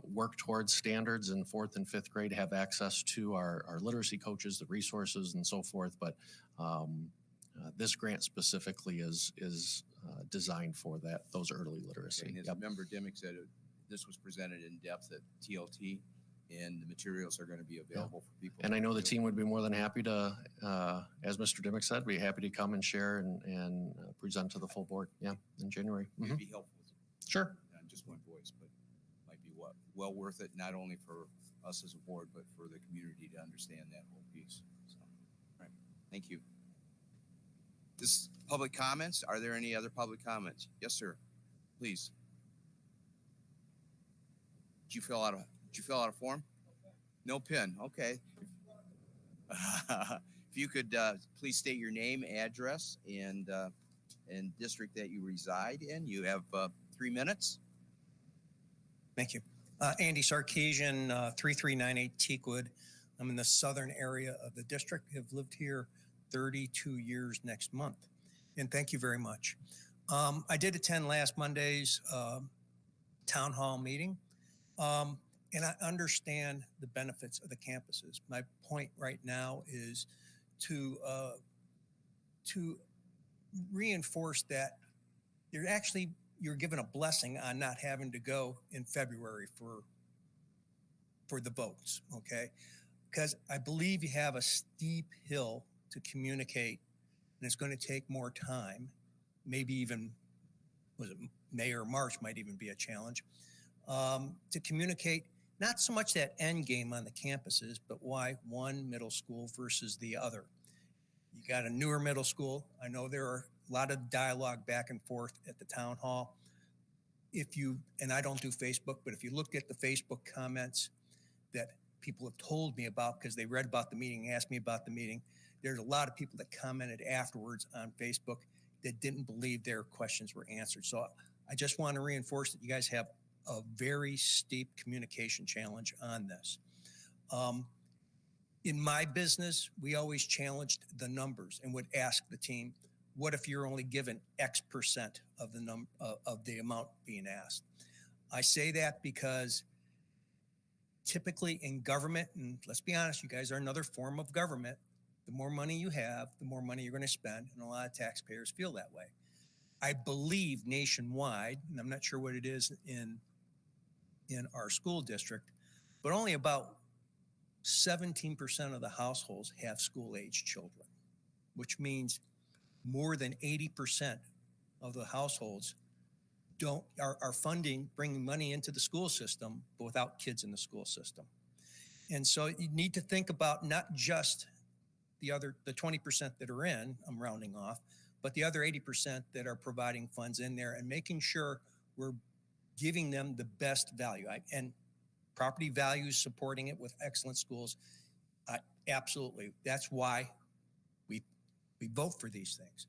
work towards standards in fourth and fifth grade have access to our literacy coaches, the resources, and so forth. But this grant specifically is designed for those early literacy. Okay, and as Member Dimick said, this was presented in depth at TLT, and the materials are going to be available for people. And I know the team would be more than happy to, as Mr. Dimick said, be happy to come and share and present to the full board. Yeah, in January. It'd be helpful. Sure. Not just one voice, but might be well worth it, not only for us as a board, but for the community to understand that whole piece. So, all right, thank you. This public comments. Are there any other public comments? Yes, sir. Please. Did you fill out a form? No pen. Okay. If you could please state your name, address, and district that you reside in. You have 3 minutes. Thank you. Andy Sarkeesian, 3398 Teakwood. I'm in the southern area of the district. Have lived here 32 years next month. And thank you very much. I did attend last Monday's town hall meeting. And I understand the benefits of the campuses. My point right now is to reinforce that you're given a blessing on not having to go in February for the votes, okay? Because I believe you have a steep hill to communicate, and it's going to take more time. Maybe even, May or March might even be a challenge, to communicate not so much that end game on the campuses, but why one middle school versus the other. You got a newer middle school. I know there are a lot of dialogue back and forth at the town hall. And I don't do Facebook, but if you look at the Facebook comments that people have told me about because they read about the meeting, asked me about the meeting, there's a lot of people that commented afterwards on Facebook that didn't believe their questions were answered. So I just want to reinforce that you guys have a very steep communication challenge on this. In my business, we always challenged the numbers and would ask the team, what if you're only given X percent of the amount being asked? I say that because typically in government, and let's be honest, you guys are another form of government, the more money you have, the more money you're going to spend, and a lot of taxpayers feel that way. I believe nationwide, and I'm not sure what it is in our school district, but only about 17% of the households have school-age children, which means more than 80% of the households are funding, bringing money into the school system, but without kids in the school system. And so you need to think about not just the 20% that are in, I'm rounding off, but the other 80% that are providing funds in there and making sure we're giving them the best value. And property values, supporting it with excellent schools, absolutely. That's why we vote for these things.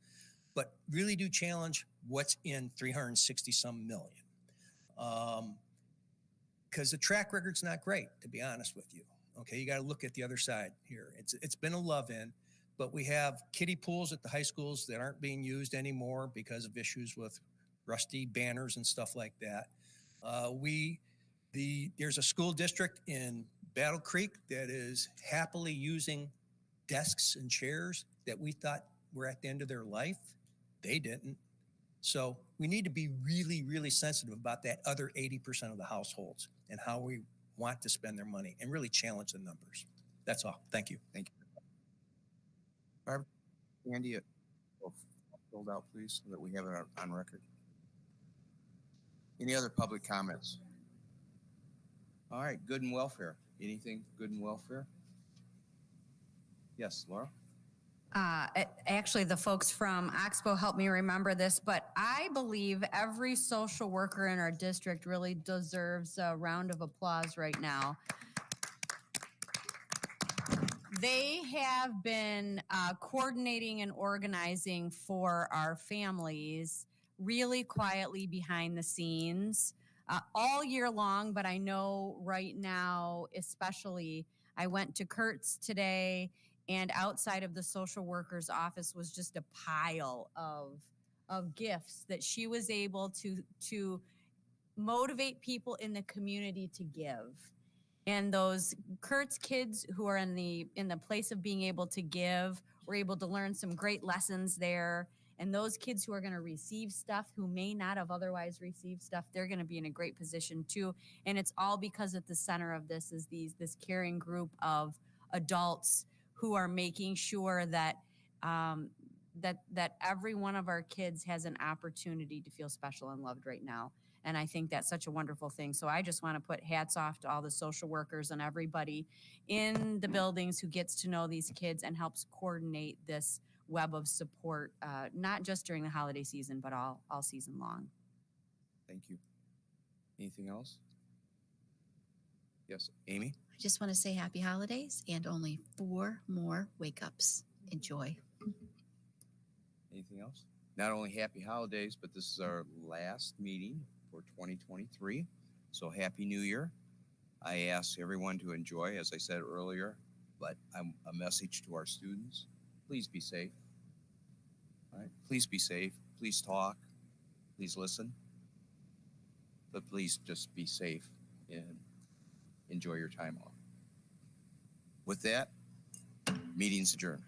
But really do challenge what's in 360 some million. Because the track record's not great, to be honest with you. Okay, you got to look at the other side here. It's been a love in, but we have kiddie pools at the high schools that aren't being used anymore because of issues with rusty banners and stuff like that. There's a school district in Battle Creek that is happily using desks and chairs that we thought were at the end of their life. They didn't. So we need to be really, really sensitive about that other 80% of the households and how we want to spend their money and really challenge the numbers. That's all. Thank you. Thank you. Barbara, Andy, filled out, please, so that we have it on record. Any other public comments? All right, good and welfare. Anything good and welfare? Yes, Laura? Actually, the folks from Oxbow helped me remember this, but I believe every social worker in our district really deserves a round of applause right now. They have been coordinating and organizing for our families really quietly behind the scenes all year long, but I know right now, especially, I went to Kurt's today, and outside of the social worker's office was just a pile of gifts that she was able to motivate people in the community to give. And those Kurt's kids who are in the place of being able to give were able to learn some great lessons there. And those kids who are going to receive stuff, who may not have otherwise received stuff, they're going to be in a great position too. And it's all because at the center of this is this caring group of adults who are making sure that that every one of our kids has an opportunity to feel special and loved right now. And I think that's such a wonderful thing. So I just want to put hats off to all the social workers and everybody in the buildings who gets to know these kids and helps coordinate this web of support, not just during the holiday season, but all season long. Thank you. Anything else? Yes, Amy? I just want to say happy holidays and only 4 more wake ups. Enjoy. Anything else? Not only happy holidays, but this is our last meeting for 2023. So happy New Year. I ask everyone to enjoy, as I said earlier, but a message to our students. Please be safe. All right? Please be safe. Please talk. Please listen. But please just be safe and enjoy your time off. With that, meeting's adjourned.